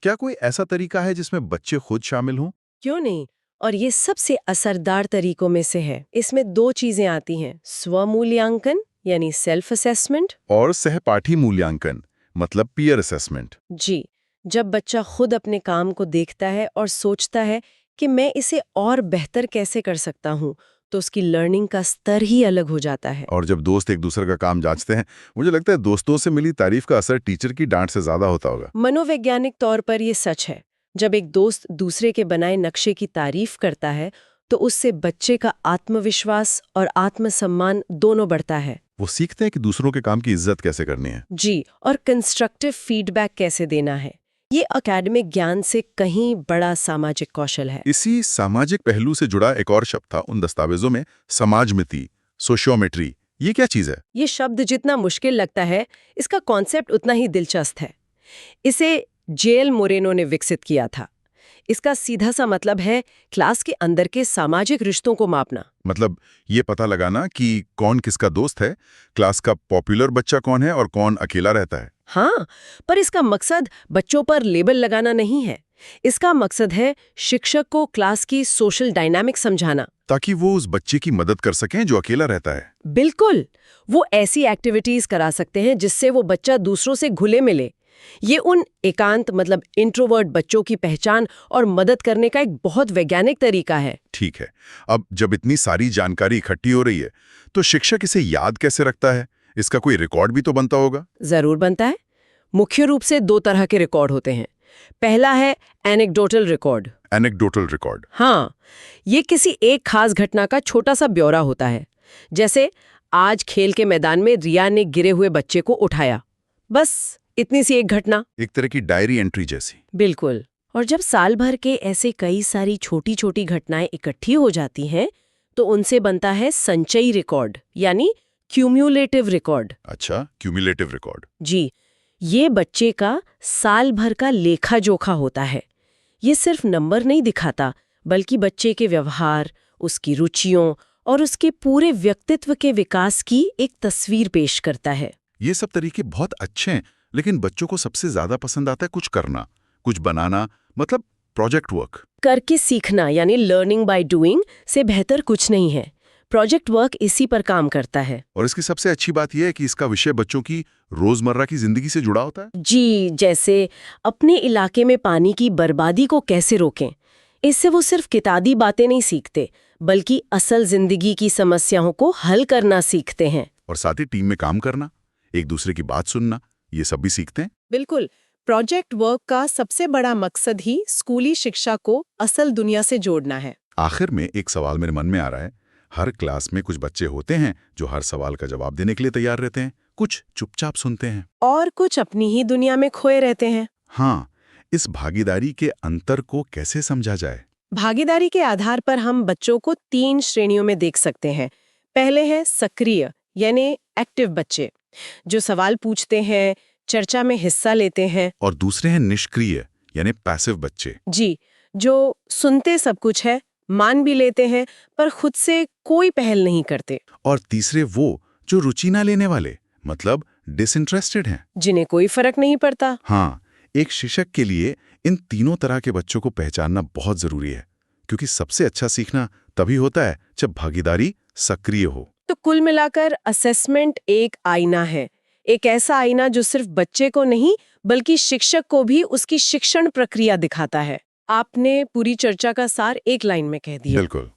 क्या कोई ऐसा तरीका है जिसमें बच्चे खुद शामिल हों? क्यों नहीं, और ये सबसे असरदार तरीकों में से है। इसमें 2 चीजें आती हैं, स्वमूल्यांकन यानी सेल्फ असेसमेंट और सहपाठी मूल्यांकन मतलब पीयर असेसमेंट। जी। जब बच्चा खुद अपने काम को देखता है और सोचता है कि मैं इसे और बेहतर कैसे कर सकता हूँ, तो उसकी लर्निंग का स्तर ही अलग हो जाता है। और जब दोस्त एक दूसरे का काम जांचते हैं, मुझे लगता है दोस्तों से मिली तारीफ का असर टीचर की डांट से ज्यादा होता होगा। मनोवैज्ञानिक तौर पर ये सच है। जब एक दोस्त दूसरे के बनाए नक्शे की तारीफ करता है तो उससे बच्चे का आत्मविश्वास और आत्मसम्मान दोनों बढ़ता है। वो सीखते हैं कि दूसरों के काम की इज्जत कैसे करनी है। जी, और कंस्ट्रक्टिव फीडबैक कैसे देना है। ये एकेडमिक ज्ञान से कहीं बड़ा सामाजिक कौशल है। इसी सामाजिक पहलू से जुड़ा एक और शब्द था उन दस्तावेजों में, समाजमिति, सोशियोमेट्री। ये क्या चीज है? ये शब्द जितना मुश्किल लगता है, इसका कॉन्सेप्ट उतना ही दिलचस्प है। इसे जेल मोरेनो ने विकसित किया था। इसका सीधा सा मतलब है क्लास के अंदर के सामाजिक रिश्तों को मापना। मतलब ये पता लगाना कि कौन किसका दोस्त है, क्लास का पॉपुलर बच्चा कौन है और कौन अकेला रहता है। हाँ, पर इसका मकसद बच्चों पर लेबल लगाना नहीं है। इसका मकसद है शिक्षक को क्लास की सोशल डायनामिक समझाना, ताकि वो उस बच्चे की मदद कर सकें जो अकेला रहता है। बिल्कुल। वो ऐसी एक्टिविटीज करा सकते हैं जिससे वो बच्चा दूसरों से घुले मिले। ये उन एकांत मतलब इंट्रोवर्ट बच्चों की पहचान और मदद करने का एक बहुत वैज्ञानिक तरीका है। ठीक है, अब जब इतनी सारी जानकारी इकट्ठी हो रही है तो शिक्षक इसे याद कैसे रखता है? इसका कोई रिकॉर्ड भी तो बनता होगा। जरूर बनता है। मुख्य रूप से 2 तरह के रिकॉर्ड होते हैं। पहला है एनेक्डोटल रिकॉर्ड। Anecdotal record? हाँ, ये किसी एक खास घटना का छोटा सा ब्यौरा होता है। जैसे आज खेल के मैदान में रिया ने गिरे हुए बच्चे को उठाया। बस इतनी सी एक घटना। एक तरह की डायरी एंट्री जैसी। बिल्कुल। और जब साल भर के ऐसे कई सारी छोटी छोटी घटनाएं इकट्ठी हो जाती हैं तो उनसे बनता है संचयी रिकॉर्ड यानी क्यूम्युलेटिव रिकॉर्ड। अच्छा, क्यूमुलेटिव रिकॉर्ड। जी, ये बच्चे का साल भर का लेखा जोखा होता है। ये सिर्फ नंबर नहीं दिखाता, बल्कि बच्चे के व्यवहार, उसकी रुचियों और उसके पूरे व्यक्तित्व के विकास की एक तस्वीर पेश करता है। ये सब तरीके बहुत अच्छे हैं, लेकिन बच्चों को सबसे ज्यादा पसंद आता है कुछ करना, कुछ बनाना, मतलब प्रोजेक्ट वर्क। करके सीखना यानी लर्निंग बाय डूइंग से बेहतर कुछ नहीं है। प्रोजेक्ट वर्क इसी पर काम करता है। और इसकी सबसे अच्छी बात यह है कि इसका विषय बच्चों की रोजमर्रा की जिंदगी से जुड़ा होता है। जी, जैसे अपने इलाके में पानी की बर्बादी को कैसे रोकें। इससे वो सिर्फ किताबी बातें नहीं सीखते, बल्कि असल जिंदगी की समस्याओं को हल करना सीखते हैं। और साथ ही टीम में काम करना, एक दूसरे की बात सुनना, ये सब भी सीखते हैं। बिल्कुल। प्रोजेक्ट वर्क का सबसे बड़ा मकसद ही स्कूली शिक्षा को असल दुनिया से जोड़ना है। आखिर में एक सवाल मेरे मन में आ रहा है। हर क्लास में कुछ बच्चे होते हैं जो हर सवाल का जवाब देने के लिए तैयार रहते हैं, कुछ चुपचाप सुनते हैं और कुछ अपनी ही दुनिया में खोए रहते हैं। हाँ, इस भागीदारी के अंतर को कैसे समझा जाए? भागीदारी के आधार पर हम बच्चों को 3 श्रेणियों में देख सकते हैं। पहले है सक्रिय यानी एक्टिव बच्चे, जो सवाल पूछते हैं, चर्चा में हिस्सा लेते हैं। और दूसरे हैं निष्क्रिय यानी पैसिव बच्चे। जी, जो सुनते सब कुछ है, मान भी लेते हैं, पर खुद से कोई पहल नहीं करते। और तीसरे वो जो रुचि ना लेने वाले, मतलब डिसइंटरेस्टेड हैं, जिन्हें कोई फर्क नहीं पड़ता। हाँ, एक शिक्षक के लिए इन तीनों तरह के बच्चों को पहचानना बहुत जरूरी है, क्योंकि सबसे अच्छा सीखना तभी होता है जब भागीदारी सक्रिय हो। तो कुल मिलाकर असेसमेंट एक आईना है, एक ऐसा आईना जो सिर्फ बच्चे को नहीं बल्कि शिक्षक को भी उसकी शिक्षण प्रक्रिया दिखाता है। आपने पूरी चर्चा का सार एक लाइन में कह दिया। बिल्कुल।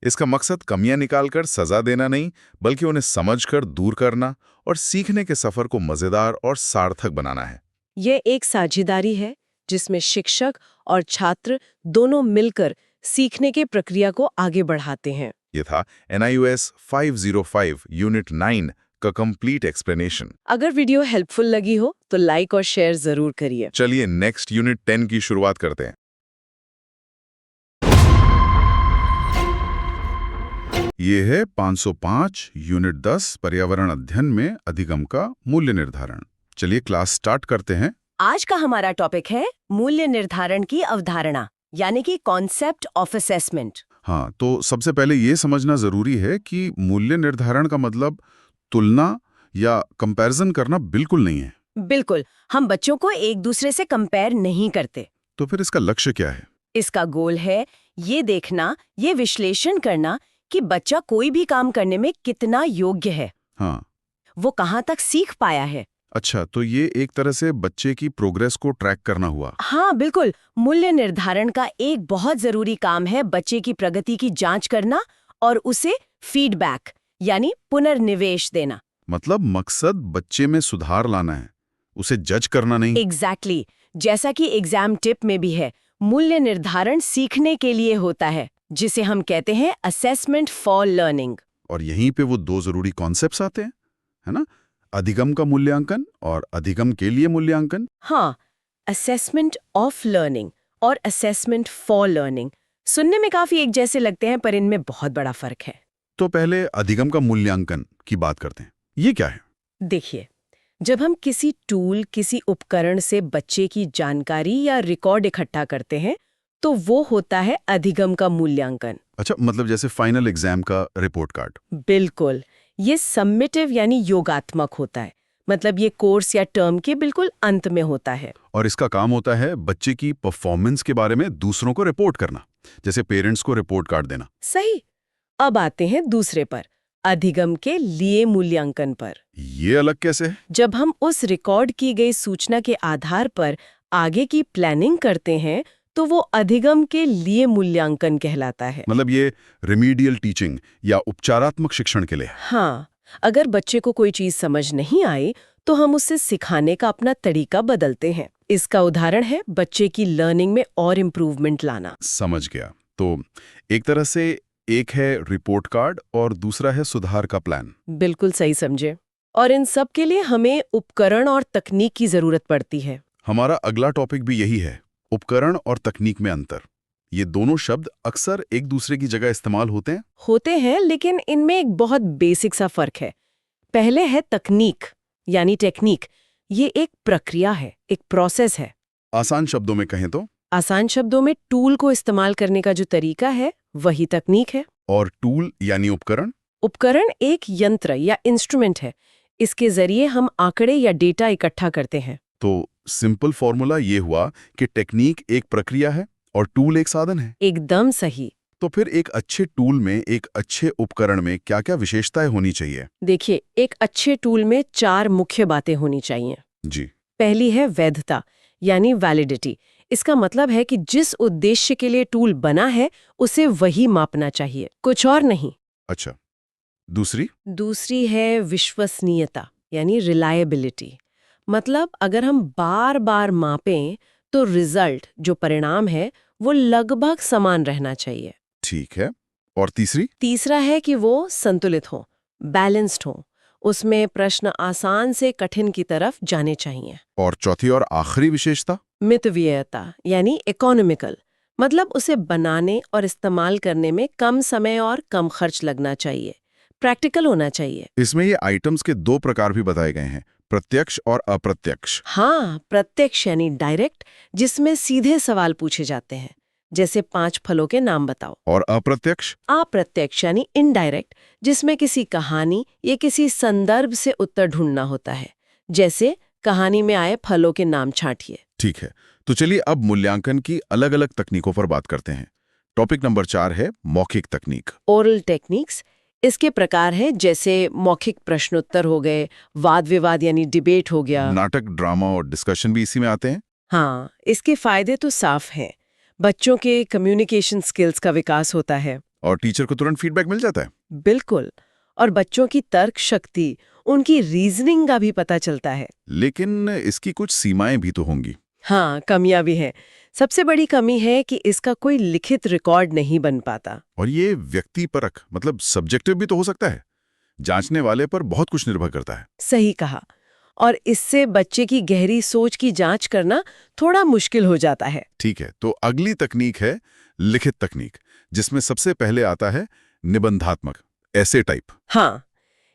इसका मकसद कमियां निकालकर सजा देना नहीं, बल्कि उन्हें समझकर दूर करना और सीखने के सफर को मजेदार और सार्थक बनाना है। यह एक साझेदारी है जिसमें शिक्षक और छात्र दोनों मिलकर सीखने के प्रक्रिया को आगे बढ़ाते हैं। ये था NIOS 505 यूनिट 9 का कंप्लीट एक्सप्लेनेशन। अगर वीडियो हेल्पफुल लगी हो तो लाइक और शेयर जरूर करिए। चलिए नेक्स्ट यूनिट 10 की शुरुआत करते हैं। ये है 505 यूनिट 10 पर्यावरण अध्ययन में अधिगम का मूल्य निर्धारण। चलिए क्लास स्टार्ट करते हैं। आज का हमारा टॉपिक है मूल्य निर्धारण की अवधारणा यानी कि कॉन्सेप्ट ऑफ असेसमेंट। हाँ, तो सबसे पहले ये समझना जरूरी है कि मूल्य निर्धारण का मतलब तुलना या कंपैरिजन करना बिल्कुल नहीं है। बिल्कुल, हम बच्चों को एक दूसरे से कंपेयर नहीं करते। तो फिर इसका लक्ष्य क्या है? इसका गोल है ये देखना, ये विश्लेषण करना कि बच्चा कोई भी काम करने में कितना योग्य है। हाँ, वो कहाँ तक सीख पाया है। अच्छा, तो ये एक तरह से बच्चे की प्रोग्रेस को ट्रैक करना हुआ। हाँ बिल्कुल, मूल्य निर्धारण का एक बहुत जरूरी काम है बच्चे की प्रगति की जांच करना और उसे फीडबैक यानी पुनर्निवेश देना। मतलब मकसद बच्चे में सुधार लाना है, उसे जज करना नहीं। एग्जैक्टली, जैसा कि एग्जाम टिप में भी है, मूल्य निर्धारण सीखने के लिए होता है, जिसे हम कहते हैं असेसमेंट फॉर लर्निंग। और यहीं पे वो दो जरूरी कॉन्सेप्ट्स आते हैं, है ना? अधिगम का मूल्यांकन और अधिगम के लिए मूल्यांकन। हाँ, असेसमेंट ऑफ लर्निंग और असेसमेंट फॉर लर्निंग सुनने में काफी एक जैसे लगते हैं, पर इनमें बहुत बड़ा फर्क है। तो पहले अधिगम का मूल्यांकन की बात करते हैं। ये क्या है? देखिए, जब हम किसी टूल, किसी उपकरण से बच्चे की जानकारी या रिकॉर्ड इकट्ठा करते हैं, तो वो होता है अधिगम का मूल्यांकन। अच्छा, मतलब जैसे फाइनल एग्जाम का रिपोर्ट कार्ड। बिल्कुल, ये सम्मेटिव यानी योगात्मक होता है। मतलब ये कोर्स या टर्म के बिल्कुल अंत में होता है। और इसका काम होता है बच्चे की परफॉर्मेंस के बारे में दूसरों को रिपोर्ट करना, जैसे पेरेंट्स को रिपोर्ट कार्ड देना। सही। अब आते हैं दूसरे पर, अधिगम के लिए मूल्यांकन पर। ये अलग कैसे है? जब हम उस रिकॉर्ड की गई सूचना के आधार पर आगे की प्लानिंग करते हैं, तो वो अधिगम के लिए मूल्यांकन कहलाता है। मतलब ये रिमीडियल टीचिंग या उपचारात्मक शिक्षण के लिए। हाँ, अगर बच्चे को कोई चीज समझ नहीं आई, तो हम उसे सिखाने का अपना तरीका बदलते हैं। इसका उदाहरण है बच्चे की लर्निंग में और इम्प्रूवमेंट लाना। समझ गया। तो एक तरह से एक है रिपोर्ट कार्ड और दूसरा है सुधार का प्लान। बिल्कुल सही समझे। और इन सब के लिए हमें उपकरण और तकनीक की जरूरत पड़ती है। हमारा अगला टॉपिक भी यही है, उपकरण और तकनीक में अंतर। ये दोनों शब्द अक्सर एक दूसरे की जगह इस्तेमाल होते हैं, लेकिन इनमें एक बहुत बेसिक सा फर्क है। पहले है तकनीक यानी टेक्निक। ये एक प्रक्रिया है, एक प्रोसेस है। आसान शब्दों में कहें तो? आसान शब्दों में टूल को इस्तेमाल करने का जो तरीका है वही तकनीक है। और टूल यानी उपकरण? उपकरण एक यंत्र या इंस्ट्रूमेंट है। इसके जरिए हम आंकड़े या डेटा इकट्ठा करते हैं। तो सिंपल फॉर्मूला ये हुआ कि टेक्निक एक प्रक्रिया है और टूल एक साधन है। एकदम सही। तो फिर एक अच्छे टूल में, एक अच्छे उपकरण में क्या-क्या विशेषताएं होनी चाहिए? देखिए, एक अच्छे टूल में 4 मुख्य बातें होनी चाहिए। जी। पहली है वैधता यानी वैलिडिटी। इसका मतलब है कि जिस उद्देश्य के लिए टूल बना है उसे वही मापना चाहिए, कुछ और नहीं। अच्छा। दूसरी? दूसरी है विश्वसनीयता यानी रिलायबिलिटी। मतलब अगर हम बार बार मापें तो रिजल्ट, जो परिणाम है, वो लगभग समान रहना चाहिए। ठीक है। और तीसरी? तीसरा है कि वो संतुलित हो, बैलेंस्ड हो। उसमें प्रश्न आसान से कठिन की तरफ जाने चाहिए। और चौथी और आखिरी विशेषता? मितव्ययता यानी इकोनॉमिकल। मतलब उसे बनाने और इस्तेमाल करने में कम समय और कम खर्च लगना चाहिए। प्रैक्टिकल होना चाहिए। इसमें ये आइटम्स के 2 प्रकार भी बताए गए हैं, प्रत्यक्ष और अप्रत्यक्ष। हाँ, प्रत्यक्ष यानी डायरेक्ट, जिसमें सीधे सवाल पूछे जाते हैं, जैसे 5 फलों के नाम बताओ। और अप्रत्यक्ष? अप्रत्यक्ष यानी इनडायरेक्ट, जिसमें किसी कहानी या किसी संदर्भ से उत्तर ढूंढना होता है, जैसे कहानी में आए फलों के नाम छांटिए। ठीक है, तो चलिए अब मूल्यांकन की अलग-अलग तकनीकों पर बात करते हैं। टॉपिक नंबर 4 है मौखिक तकनीक। Oral techniques. इसके प्रकार हैं जैसे मौखिक प्रश्नोत्तर हो गए, वाद विवाद यानी डिबेट हो गया। नाटक, ड्रामा और डिस्कशन भी इसी में आते हैं। हाँ, इसके फायदे तो साफ हैं। बच्चों के कम्युनिकेशन स्किल्स का विकास होता है। और टीचर को तुरंत फीडबैक मिल जाता है। बिल्कुल। और बच्चों की तर्क शक्ति, उनकी रीजनिंग का भी पता चलता है। लेकिन इसकी कुछ सीमाएं भी तो होंगी। हाँ, कमियां भी हैं। सबसे बड़ी कमी है कि इसका कोई लिखित रिकॉर्ड नहीं बन पाता। और ये व्यक्तिपरक, मतलब सब्जेक्टिव भी तो हो सकता है। जांचने वाले पर बहुत कुछ निर्भर करता है। सही कहा। और इससे बच्चे की गहरी सोच की जांच करना थोड़ा मुश्किल हो जाता है। ठीक है, तो अगली तकनीक है लिखित तकनीक, जिसमें सबसे पहले आता है निबंधात्मक, ऐसे टाइप। हाँ,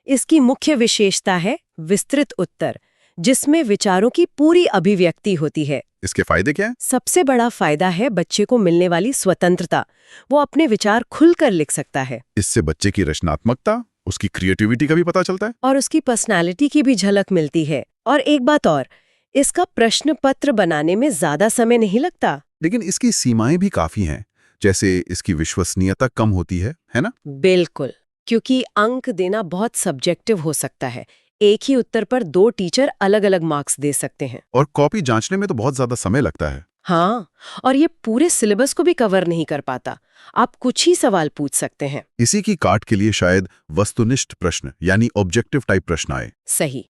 इसकी मुख्य विशेषता है विस्तृत उत्तर, जिसमें विचारों की पूरी अभिव्यक्ति होती है। इसके फायदे क्या हैं? सबसे बड़ा फायदा है बच्चे को मिलने वाली स्वतंत्रता। वो अपने विचार खुलकर लिख सकता है। इससे बच्चे की रचनात्मकता, उसकी क्रिएटिविटी का भी पता चलता है। और उसकी पर्सनालिटी की भी झलक मिलती है। और एक बात और, इसका प्रश्न पत्र बनाने में ज्यादा समय नहीं लगता। लेकिन इसकी सीमाएं भी काफी हैं, जैसे इसकी विश्वसनीयता कम होती है ना? बिल्कुल, क्योंकि अंक देना बहुत सब्जेक्टिव हो सकता है। एक ही उत्तर पर 2 टीचर अलग-अलग मार्क्स दे सकते हैं। और कॉपी जांचने में तो बहुत ज्यादा समय लगता है। हाँ, और ये पूरे सिलेबस को भी कवर नहीं कर पाता। आप कुछ ही सवाल पूछ सकते हैं। इसी की काट के लिए शायद वस्तुनिष्ठ प्रश्न यानी ऑब्जेक्टिव टाइप प्रश्न आए। सही।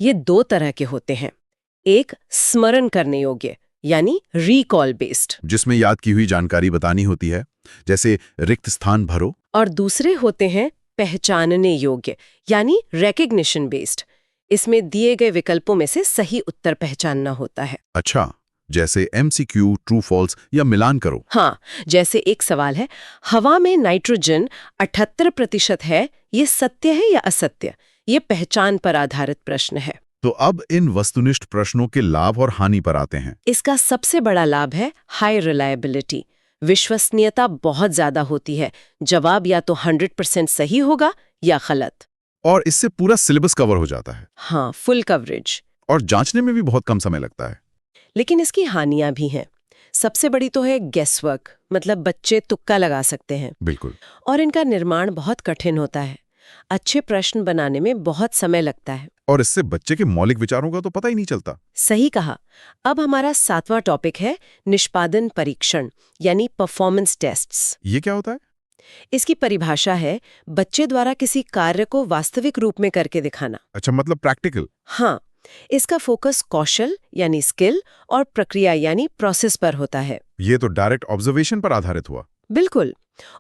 ये 2 तरह के होते हैं। एक स्मरण करने योग्य यानी रिकॉल बेस्ड, जिसमें याद की हुई जानकारी बतानी होती है, जैसे रिक्त स्थान भरो। और दूसरे होते हैं पहचानने योग्य यानी रिकग्निशन बेस्ड। इसमें दिए गए विकल्पों में से सही उत्तर पहचानना होता है। अच्छा, जैसे MCQ, ट्रू फॉल्स या मिलान करो। हाँ, जैसे एक सवाल है, हवा में नाइट्रोजन 78% है, ये सत्य है या असत्य? ये पहचान पर आधारित प्रश्न है। तो अब इन वस्तुनिष्ठ प्रश्नों के लाभ और हानि पर आते हैं। इसका सबसे बड़ा लाभ है हाई रिलायबिलिटी। विश्वसनीयता बहुत ज्यादा होती है। जवाब या तो 100% सही होगा या गलत। और इससे पूरा सिलेबस कवर हो जाता है। हाँ, फुल कवरेज। और जांचने में भी बहुत कम समय लगता है। लेकिन इसकी हानियां भी हैं। सबसे बड़ी तो है गेसवर्क, मतलब बच्चे तुक्का लगा सकते हैं। बिल्कुल। और इनका निर्माण बहुत कठिन होता है। अच्छे प्रश्न बनाने में बहुत समय लगता है। और इससे बच्चे के मौलिक विचारों का तो पता ही नहीं चलता। सही कहा। अब हमारा 7वां टॉपिक है निष्पादन परीक्षण यानी परफॉर्मेंस टेस्ट्स। ये क्या होता है? इसकी परिभाषा है बच्चे द्वारा किसी कार्य को वास्तविक रूप में करके दिखाना। अच्छा, मतलब प्रैक्टिकल। हाँ, इसका फोकस कौशल यानी स्किल और प्रक्रिया यानी प्रोसेस पर होता है। ये तो डायरेक्ट ऑब्जर्वेशन पर आधारित हुआ। बिल्कुल।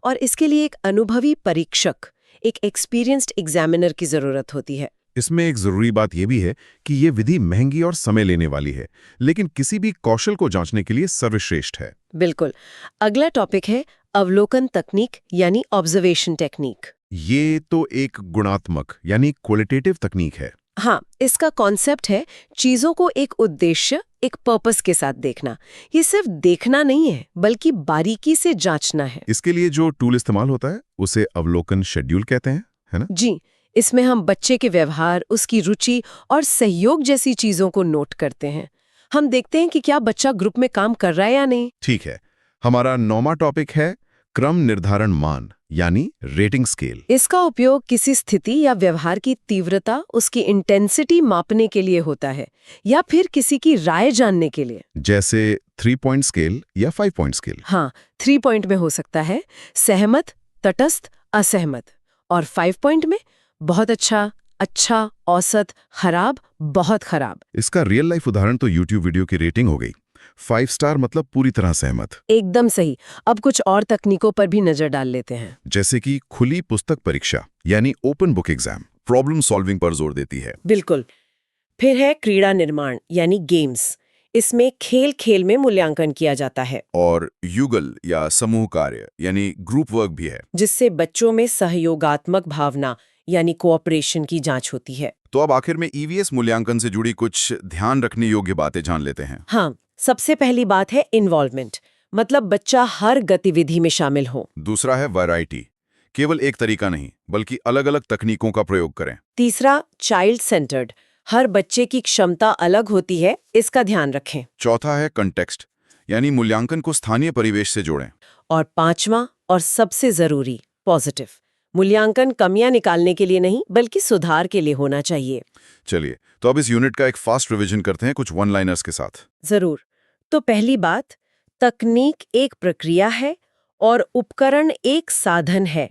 और इसके लिए एक अनुभवी परीक्षक, एक एक्सपीरियंस्ड एग्जामिनर की जरूरत होती है। इसमें एक जरूरी बात यह भी है कि ये विधि महंगी और समय लेने वाली है, लेकिन किसी भी कौशल को जांचने के लिए सर्वश्रेष्ठ है। बिल्कुल। अगला टॉपिक है अवलोकन तकनीक यानी ऑब्जर्वेशन टेक्निक। ये तो एक गुणात्मक यानी क्वालिटेटिव तकनीक है। हाँ, इसका कॉन्सेप्ट है चीजों को एक उद्देश्य, एक पर्पस के साथ देखना। ये सिर्फ देखना नहीं है, बल्कि बारीकी से जांचना है। इसके लिए जो टूल इस्तेमाल होता है उसे अवलोकन शेड्यूल कहते हैं, है ना? जी, इसमें हम बच्चे के व्यवहार, उसकी रुचि और सहयोग जैसी चीजों को नोट करते हैं। हम देखते हैं कि क्या बच्चा ग्रुप में काम कर रहा है या नहीं। ठीक है। हमारा 9वां टॉपिक है क्रम निर्धारण मान यानी रेटिंग स्केल। इसका उपयोग किसी स्थिति या व्यवहार की तीव्रता, उसकी इंटेंसिटी मापने के लिए होता है, या फिर किसी की राय जानने के लिए। जैसे 3 पॉइंट स्केल या 5 पॉइंट स्केल। हाँ, 3 पॉइंट में हो सकता है सहमत, तटस्थ, असहमत, और 5 पॉइंट में बहुत अच्छा, अच्छा, औसत, खराब, बहुत खराब। इसका रियल लाइफ उदाहरण तो YouTube वीडियो की रेटिंग हो गई। 5 स्टार मतलब पूरी तरह सहमत। एकदम सही। अब कुछ और तकनीकों पर भी नजर डाल लेते हैं। जैसे कि खुली पुस्तक परीक्षा यानी open book exam problem solving पर जोर देती है। बिल्कुल। फिर है क्रीड़ा निर्माण यानी गेम्स। इसमें खेल खेल में मूल्यांकन किया जाता है, और युगल या समूह कार्य यानी ग्रुप वर्क भी है, जिससे बच्चों में सहयोगात्मक भावना यानी कोऑपरेशन की जांच होती है। तो अब आखिर में ईवीएस मूल्यांकन से जुड़ी कुछ ध्यान रखने योग्य बातें जान लेते हैं। हाँ, सबसे पहली बात है इन्वॉल्वमेंट, मतलब बच्चा हर गतिविधि में शामिल हो। दूसरा है वैरायटी, केवल एक तरीका नहीं बल्कि अलग अलग तकनीकों का प्रयोग करें। तीसरा चाइल्ड सेंटर्ड, हर बच्चे की क्षमता अलग होती है, इसका ध्यान रखें। चौथा है कंटेक्स्ट, यानी मूल्यांकन को स्थानीय परिवेश से जोड़ें। और पांचवा और सबसे जरूरी पॉजिटिव, मूल्यांकन कमियां निकालने के लिए नहीं बल्कि सुधार के लिए होना चाहिए। चलिए, तो अब इस यूनिट का एक फास्ट रिवीजन करते हैं कुछ वन लाइनर्स के साथ। जरूर। तो पहली बात, तकनीक एक प्रक्रिया है और उपकरण एक साधन है।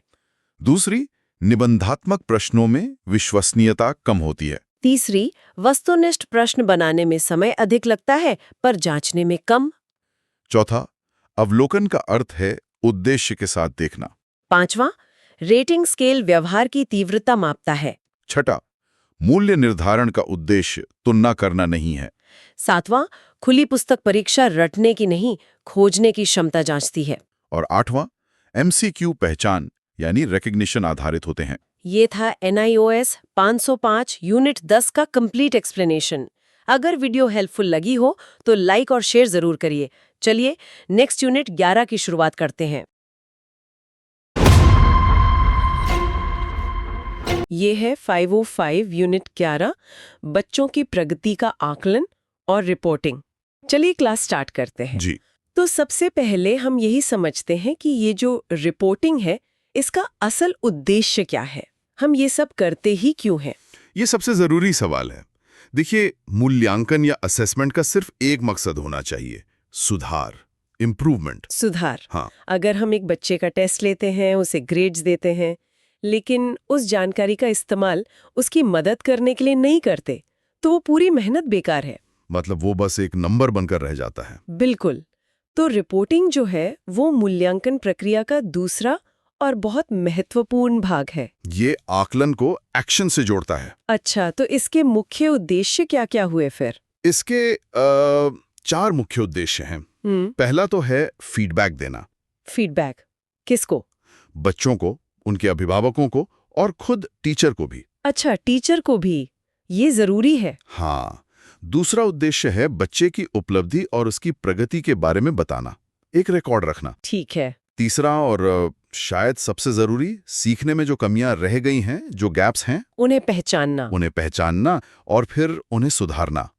दूसरी, निबंधात्मक प्रश्नों में विश्वसनीयता कम होती है। तीसरी, वस्तुनिष्ठ प्रश्न बनाने में समय अधिक लगता है पर जांचने में कम। चौथा, अवलोकन का अर्थ है उद्देश्य के साथ देखना। पांचवा, रेटिंग स्केल व्यवहार की तीव्रता मापता है। छठा, मूल्य निर्धारण का उद्देश्य तुलना करना नहीं है। सातवां, खुली पुस्तक परीक्षा रटने की नहीं, खोजने की क्षमता जांचती है। और आठवां, MCQ पहचान यानी रिकग्निशन आधारित होते हैं। ये था NIOS 505 यूनिट 10 का कंप्लीट एक्सप्लेनेशन। अगर वीडियो हेल्पफुल लगी हो तो लाइक और शेयर जरूर करिए। चलिए नेक्स्ट यूनिट 11 की शुरुआत करते हैं। ये है 505 यूनिट 11, बच्चों की प्रगति का आकलन और रिपोर्टिंग। चलिए क्लास स्टार्ट करते हैं। जी। तो सबसे पहले हम यही समझते हैं कि ये जो रिपोर्टिंग है, इसका असल उद्देश्य क्या है, हम ये सब करते ही क्यों हैं? ये सबसे जरूरी सवाल है। देखिए, मूल्यांकन या असेसमेंट का सिर्फ एक मकसद होना चाहिए, सुधार, इम्प्रूवमेंट। सुधार। हाँ। अगर हम एक बच्चे का टेस्ट लेते हैं, उसे ग्रेड्स देते हैं, लेकिन उस जानकारी का इस्तेमाल उसकी मदद करने के लिए नहीं करते, तो वो पूरी मेहनत बेकार है। मतलब वो बस एक नंबर बनकर रह जाता है। बिल्कुल। तो रिपोर्टिंग जो है वो मूल्यांकन प्रक्रिया का दूसरा और बहुत महत्वपूर्ण भाग है। ये आकलन को एक्शन से जोड़ता है। अच्छा, तो इसके मुख्य उद्देश्य क्या-क्या हुए फिर? इसके 4 मुख्य उद्देश्य हैं। पहला तो है फीडबैक देना। फीडबैक किसको? बच्चों को, उनके अभिभावकों को और खुद टीचर को भी। अच्छा, टीचर को भी, ये जरूरी है। हाँ। दूसरा उद्देश्य है बच्चे की उपलब्धि और उसकी प्रगति के बारे में बताना, एक रिकॉर्ड रखना। ठीक है। तीसरा और शायद सबसे जरूरी, सीखने में जो कमियां रह गई हैं, जो गैप्स हैं, उन्हें पहचानना और फिर उन्हें सुधारना।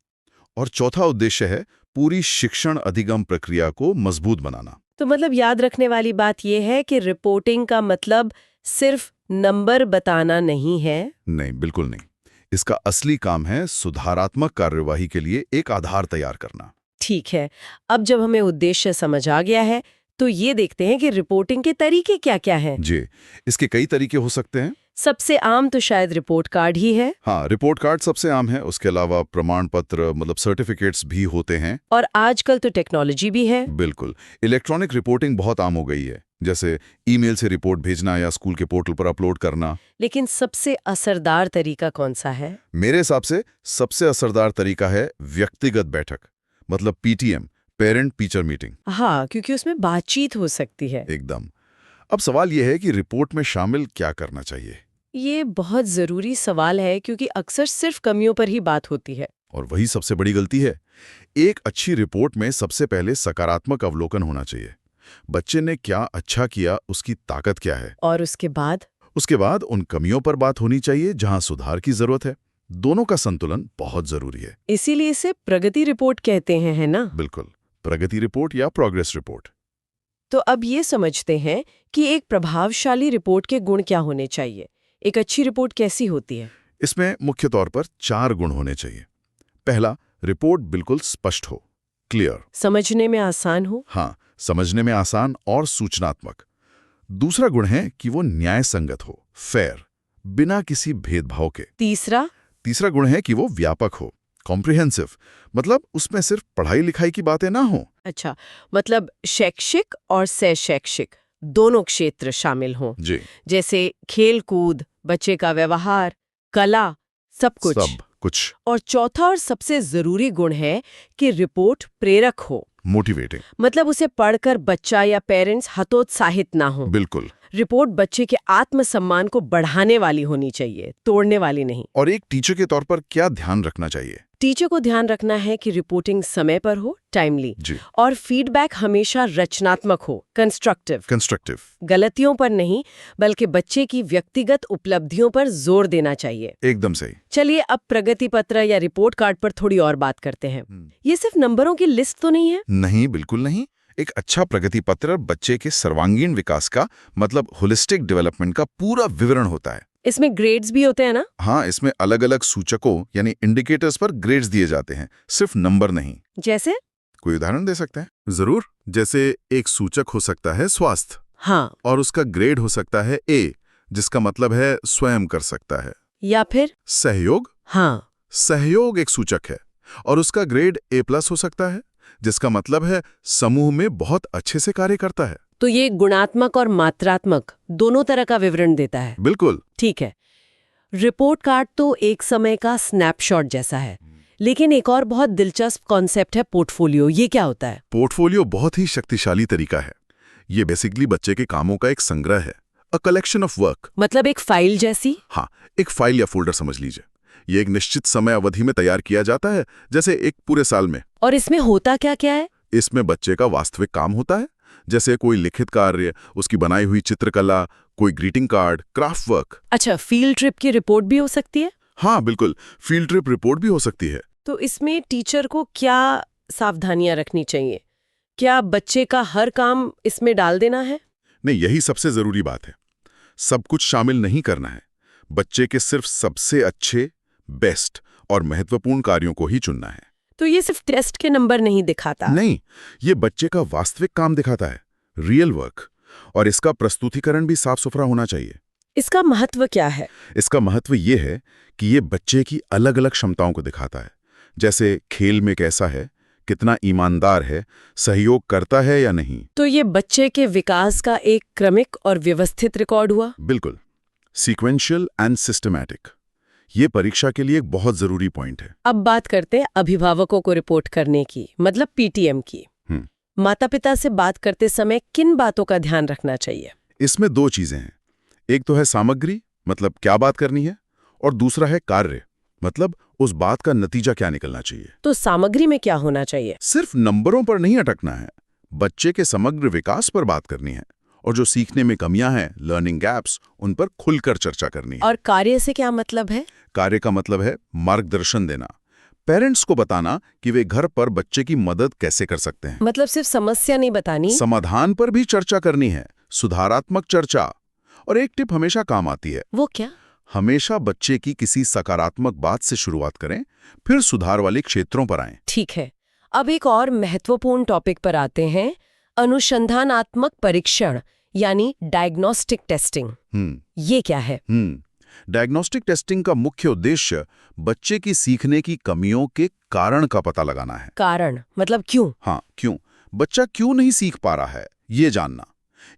और चौथा उद्देश्य है पूरी शिक्षण अधिगम प्रक्रिया को मजबूत बनाना। तो मतलब याद रखने वाली बात यह है कि रिपोर्टिंग का मतलब सिर्फ नंबर बताना नहीं है। नहीं, बिल्कुल नहीं। इसका असली काम है सुधारात्मक कार्यवाही के लिए एक आधार तैयार करना। ठीक है। अब जब हमें उद्देश्य समझ आ गया है, तो ये देखते हैं कि रिपोर्टिंग के तरीके क्या-क्या हैं। जी, इसके कई तरीके हो सकते हैं। सबसे आम तो शायद रिपोर्ट कार्ड ही है। हाँ, रिपोर्ट कार्ड सबसे आम है। उसके अलावा प्रमाण पत्र मतलब सर्टिफिकेट्स भी होते हैं। और आजकल तो टेक्नोलॉजी भी है। बिल्कुल, इलेक्ट्रॉनिक रिपोर्टिंग बहुत आम हो गई है, जैसे ईमेल से रिपोर्ट भेजना या स्कूल के पोर्टल पर अपलोड करना। लेकिन सबसे असरदार तरीका कौन सा है? मेरे हिसाब से सबसे असरदार तरीका है व्यक्तिगत बैठक, मतलब पीटीएम, पेरेंट टीचर मीटिंग। हाँ, क्योंकि उसमें बातचीत हो सकती है। एकदम। अब सवाल यह है कि रिपोर्ट में शामिल क्या करना चाहिए। ये बहुत जरूरी सवाल है, क्योंकि अक्सर सिर्फ कमियों पर ही बात होती है। और वही सबसे बड़ी गलती है। एक अच्छी रिपोर्ट में सबसे पहले सकारात्मक अवलोकन होना चाहिए। बच्चे ने क्या अच्छा किया, उसकी ताकत क्या है। और उसके बाद उन कमियों पर बात होनी चाहिए जहां सुधार की जरूरत है। दोनों का संतुलन बहुत जरूरी है। इसीलिए इसे प्रगति रिपोर्ट कहते हैं, है ना? बिल्कुल, प्रगति रिपोर्ट या प्रोग्रेस रिपोर्ट। तो अब ये समझते हैं कि एक प्रभावशाली रिपोर्ट के गुण क्या होने चाहिए। एक अच्छी रिपोर्ट कैसी होती है? इसमें मुख्य तौर पर 4 गुण होने चाहिए। पहला, रिपोर्ट बिल्कुल स्पष्ट हो, क्लियर, समझने में आसान हो। हाँ, समझने में आसान और सूचनात्मक। दूसरा गुण है कि वो न्याय संगत हो, फेयर, बिना किसी भेदभाव के। तीसरा गुण है कि वो व्यापक हो, कॉम्प्रिहेंसिव, मतलब उसमें सिर्फ पढ़ाई लिखाई की बातें ना हो। अच्छा, मतलब शैक्षिक और शैक्षिक दोनों क्षेत्र शामिल हों। जी, जैसे खेल कूद, बच्चे का व्यवहार, कला, सब कुछ। और चौथा और सबसे जरूरी गुण है कि रिपोर्ट प्रेरक हो, मोटिवेटिंग, मतलब उसे पढ़कर बच्चा या पेरेंट्स हतोत्साहित ना हो। बिल्कुल। रिपोर्ट बच्चे के आत्मसम्मान को बढ़ाने वाली होनी चाहिए, तोड़ने वाली नहीं। और एक टीचर के तौर पर क्या ध्यान रखना चाहिए? टीचर को ध्यान रखना है कि रिपोर्टिंग समय पर हो, टाइमली, और फीडबैक हमेशा रचनात्मक हो, कंस्ट्रक्टिव। गलतियों पर नहीं, बल्कि बच्चे की व्यक्तिगत उपलब्धियों पर जोर देना चाहिए। एकदम सही। चलिए अब प्रगति पत्र या रिपोर्ट कार्ड पर थोड़ी और बात करते हैं। ये सिर्फ नंबरों की लिस्ट तो नहीं है? नहीं, बिल्कुल नहीं। एक अच्छा प्रगति पत्र बच्चे के सर्वांगीण विकास का मतलब होलिस्टिक डेवलपमेंट का पूरा विवरण होता है। इसमें ग्रेड्स भी होते हैं ना? हाँ, इसमें अलग अलग सूचकों यानी इंडिकेटर्स पर ग्रेड्स दिए जाते हैं, सिर्फ नंबर नहीं। जैसे? कोई उदाहरण दे सकते हैं? जरूर। जैसे एक सूचक हो सकता है स्वास्थ्य, हाँ, और उसका ग्रेड हो सकता है ए, जिसका मतलब है स्वयं कर सकता है। या फिर सहयोग, हाँ, सहयोग एक सूचक है और उसका ग्रेड A+ हो सकता है, जिसका मतलब है समूह में बहुत अच्छे से कार्य करता है। तो ये गुणात्मक और मात्रात्मक दोनों तरह का विवरण देता है। बिल्कुल। ठीक है। रिपोर्ट कार्ड तो एक समय का स्नैपशॉट जैसा है, लेकिन एक और बहुत दिलचस्प कॉन्सेप्ट है पोर्टफोलियो। ये क्या होता है? पोर्टफोलियो बहुत ही शक्तिशाली तरीका है। ये बेसिकली बच्चे के कामों का एक संग्रह है, अ कलेक्शन ऑफ वर्क। मतलब एक फाइल जैसी? हाँ, एक फाइल या फोल्डर समझ लीजिए। ये एक निश्चित समय अवधि में तैयार किया जाता है, जैसे एक पूरे साल में। और इसमें होता क्या क्या है? इसमें बच्चे का वास्तविक काम होता है, जैसे कोई लिखित कार्य, उसकी बनाई हुई चित्रकला, कोई ग्रीटिंग कार्ड, क्राफ्ट वर्क। अच्छा, फील्ड ट्रिप की रिपोर्ट भी हो सकती है? हाँ बिल्कुल, फील्ड ट्रिप रिपोर्ट भी हो सकती है। तो इसमें टीचर को क्या सावधानियां रखनी चाहिए? क्या बच्चे का हर काम इसमें डाल देना है? नहीं, यही सबसे जरूरी बात है। सब कुछ शामिल नहीं करना है। बच्चे के सिर्फ सबसे अच्छे, बेस्ट और महत्वपूर्ण कार्यों को ही चुनना है। तो ये सिर्फ टेस्ट के नंबर नहीं दिखाता? नहीं, ये बच्चे का वास्तविक काम दिखाता है, रियल वर्क। और इसका प्रस्तुतिकरण भी साफ सुथरा होना चाहिए। इसका महत्व क्या है? इसका महत्व ये है कि ये बच्चे की अलग अलग क्षमताओं को दिखाता है, जैसे खेल में कैसा है, कितना ईमानदार है, सहयोग करता है या नहीं। तो ये बच्चे के विकास का एक क्रमिक और व्यवस्थित रिकॉर्ड हुआ? बिल्कुल, सीक्वेंशियल एंड सिस्टमैटिक। ये परीक्षा के लिए एक बहुत जरूरी पॉइंट है। अब बात करते हैं अभिभावकों को रिपोर्ट करने की, मतलब पीटीएम की। माता पिता से बात करते समय किन बातों का ध्यान रखना चाहिए? इसमें 2 चीजें हैं। एक तो है सामग्री, मतलब क्या बात करनी है, और दूसरा है कार्य, मतलब उस बात का नतीजा क्या निकलना चाहिए। तो सामग्री में क्या होना चाहिए? सिर्फ नंबरों पर नहीं अटकना है, बच्चे के समग्र विकास पर बात करनी है, और जो सीखने में कमियां हैं, लर्निंग गैप्स, उन पर खुलकर चर्चा करनी है। और कार्य से क्या मतलब है? कार्य का मतलब है मार्गदर्शन देना, पेरेंट्स को बताना कि वे घर पर बच्चे की मदद कैसे कर सकते हैं। मतलब सिर्फ समस्या नहीं बतानी, समाधान पर भी चर्चा करनी है, सुधारात्मक चर्चा। और एक टिप हमेशा काम आती है। वो क्या? हमेशा बच्चे की किसी सकारात्मक बात से शुरुआत करें, फिर सुधार वाले क्षेत्रों पर आएं। ठीक है। अब एक और महत्वपूर्ण टॉपिक पर आते हैं, अनुसंधानात्मक परीक्षण यानी डायग्नोस्टिक टेस्टिंग। ये क्या है? डायग्नोस्टिक टेस्टिंग का मुख्य उद्देश्य बच्चे की सीखने की कमियों के कारण का पता लगाना है। कारण मतलब क्यों? हाँ, क्यों बच्चा क्यों नहीं सीख पा रहा है, ये जानना।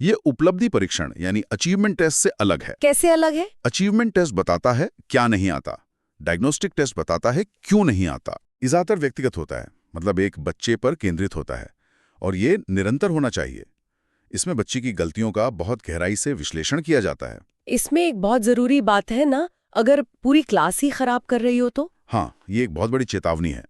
ये उपलब्धि परीक्षण यानी अचीवमेंट टेस्ट से अलग है। कैसे अलग है? अचीवमेंट टेस्ट बताता है क्या नहीं आता, डायग्नोस्टिक टेस्ट बताता है क्यों नहीं आता। ये ज्यादातर व्यक्तिगत होता है, मतलब एक बच्चे पर केंद्रित होता है, और ये निरंतर होना चाहिए। इसमें बच्चे की गलतियों का बहुत गहराई से विश्लेषण किया जाता है। इसमें एक बहुत जरूरी बात है ना, अगर पूरी क्लास ही खराब कर रही हो तो? हाँ, ये एक बहुत बड़ी चेतावनी है।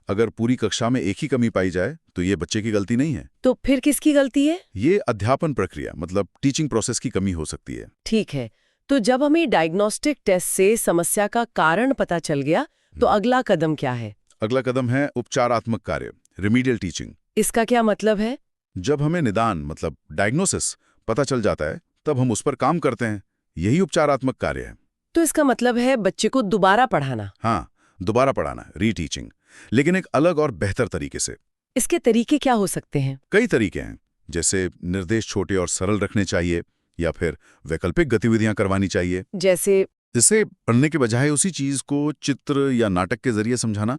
अगर पूरी कक्षा में एक ही कमी पाई जाए तो ये बच्चे की गलती नहीं है। तो फिर किसकी गलती है? ये अध्यापन प्रक्रिया मतलब टीचिंग प्रोसेस की कमी हो सकती है। ठीक है, तो जब हमें डायग्नोस्टिक टेस्ट से समस्या का कारण पता चल गया तो अगला कदम क्या है? अगला कदम है उपचारात्मक कार्य, रिमीडियल टीचिंग। इसका क्या मतलब है? जब हमें निदान मतलब डायग्नोसिस पता चल जाता है तब हम उस पर काम करते हैं। यही उपचारात्मक कार्य है। तो इसका मतलब है बच्चे को दोबारा पढ़ाना? हाँ, दोबारा पढ़ाना, रीटीचिंग, लेकिन एक अलग और बेहतर तरीके से। इसके तरीके क्या हो सकते हैं? कई तरीके हैं, जैसे निर्देश छोटे और सरल रखने चाहिए या फिर वैकल्पिक गतिविधियां करवानी चाहिए। जैसे पढ़ने के बजाय उसी चीज को चित्र या नाटक के जरिए समझाना,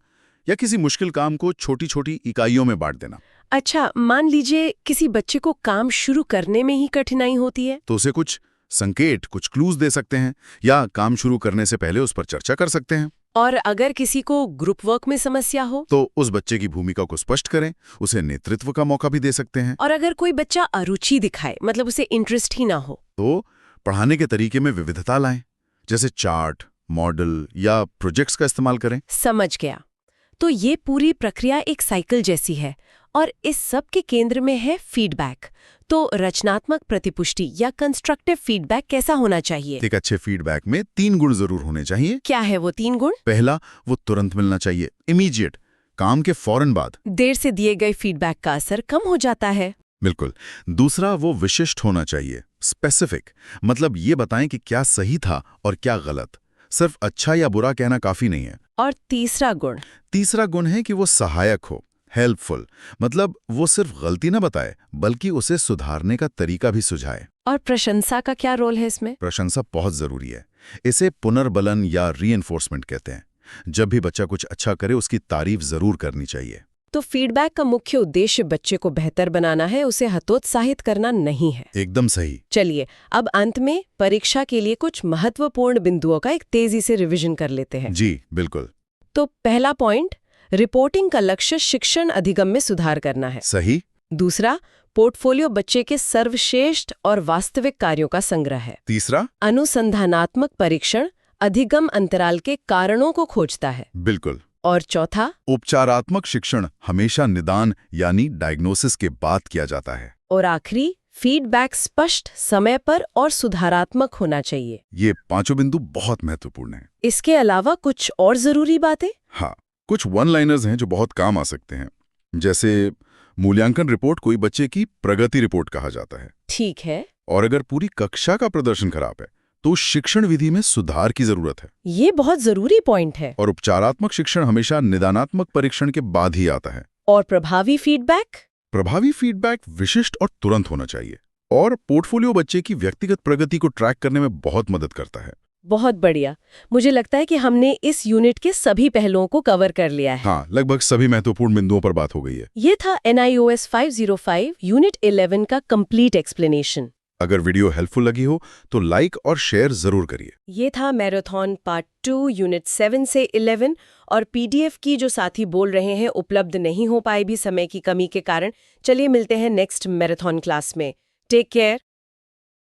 या किसी मुश्किल काम को छोटी छोटी इकाइयों में बांट देना। अच्छा, मान लीजिए किसी बच्चे को काम शुरू करने में ही कठिनाई होती है, तो उसे कुछ संकेत, कुछ क्लूज दे सकते हैं, या काम शुरू करने से पहले उस पर चर्चा कर सकते हैं। और अगर किसी को ग्रुप वर्क में समस्या हो तो उस बच्चे की भूमिका को स्पष्ट करें, उसे नेतृत्व का मौका भी दे सकते हैं। और अगर कोई बच्चा अरुचि दिखाए, मतलब उसे इंटरेस्ट ही ना हो, तो पढ़ाने के तरीके में विविधता लाएं, जैसे चार्ट, मॉडल या प्रोजेक्ट्स का इस्तेमाल करें। समझ गया। तो ये पूरी प्रक्रिया एक साइकिल जैसी है, और इस सब के केंद्र में है फीडबैक। तो रचनात्मक प्रतिपुष्टि या कंस्ट्रक्टिव फीडबैक कैसा होना चाहिए? एक अच्छे फीडबैक में 3 गुण जरूर होने चाहिए। क्या है वो 3 गुण? पहला, वो तुरंत मिलना चाहिए, इमीडिएट, काम के फौरन बाद। देर से दिए गए फीडबैक का असर कम हो जाता है। बिल्कुल। दूसरा, वो विशिष्ट होना चाहिए, स्पेसिफिक, मतलब ये बताएं कि क्या सही था और क्या गलत। सिर्फ अच्छा या बुरा कहना काफी नहीं है। और तीसरा गुण है कि वो सहायक हो, हेल्पफुल, मतलब वो सिर्फ गलती न बताए बल्कि उसे सुधारने का तरीका भी सुझाए। और प्रशंसा का क्या रोल है इसमें? प्रशंसा बहुत जरूरी है। इसे पुनर्बलन या रीइंफोर्समेंट कहते हैं। जब भी बच्चा कुछ अच्छा करे उसकी तारीफ जरूर करनी चाहिए। तो फीडबैक का मुख्य उद्देश्य बच्चे को बेहतर बनाना है, उसे हतोत्साहित करना नहीं है। एकदम सही। चलिए, अब अंत में परीक्षा के लिए कुछ महत्वपूर्ण बिंदुओं का एक तेजी से रिवीजन कर लेते हैं। जी बिल्कुल। तो पहला पॉइंट, रिपोर्टिंग का लक्ष्य शिक्षण अधिगम में सुधार करना है। सही। दूसरा, पोर्टफोलियो बच्चे के सर्वश्रेष्ठ और वास्तविक कार्यों का संग्रह है। तीसरा, अनुसंधानात्मक परीक्षण अधिगम अंतराल के कारणों को खोजता है। बिल्कुल। और चौथा, उपचारात्मक शिक्षण हमेशा निदान यानी डायग्नोसिस के बाद किया जाता है। और आखिरी, फीडबैक स्पष्ट, समय पर और सुधारात्मक होना चाहिए। ये 5 बिंदु बहुत महत्वपूर्ण हैं। इसके अलावा कुछ और जरूरी बातें? हाँ, कुछ वन लाइनर्स हैं जो बहुत काम आ सकते हैं। जैसे मूल्यांकन रिपोर्ट कोई बच्चे की प्रगति रिपोर्ट कहा जाता है। ठीक है। और अगर पूरी कक्षा का प्रदर्शन खराब है तो शिक्षण विधि में सुधार की जरूरत है। ये बहुत जरूरी पॉइंट है। और उपचारात्मक शिक्षण हमेशा निदानात्मक परीक्षण के बाद ही आता है। और प्रभावी फीडबैक विशिष्ट और तुरंत होना चाहिए। और पोर्टफोलियो बच्चे की व्यक्तिगत प्रगति को ट्रैक करने में बहुत मदद करता है। बहुत बढ़िया। मुझे लगता है कि हमने इस यूनिट के सभी पहलुओं को कवर कर लिया है। हाँ, लगभग सभी महत्वपूर्ण बिंदुओं पर बात हो गई है। ये था NIOS 505 यूनिट 11 का कंप्लीट एक्सप्लेनेशन। अगर वीडियो हेल्पफुल लगी हो तो लाइक और शेयर जरूर करिए। ये था मैराथन पार्ट 2 यूनिट 7 से 11, और PDF की जो साथी बोल रहे हैं उपलब्ध नहीं हो पाए भी समय की कमी के कारण। चलिए मिलते हैं नेक्स्ट मैराथन क्लास में। Take care.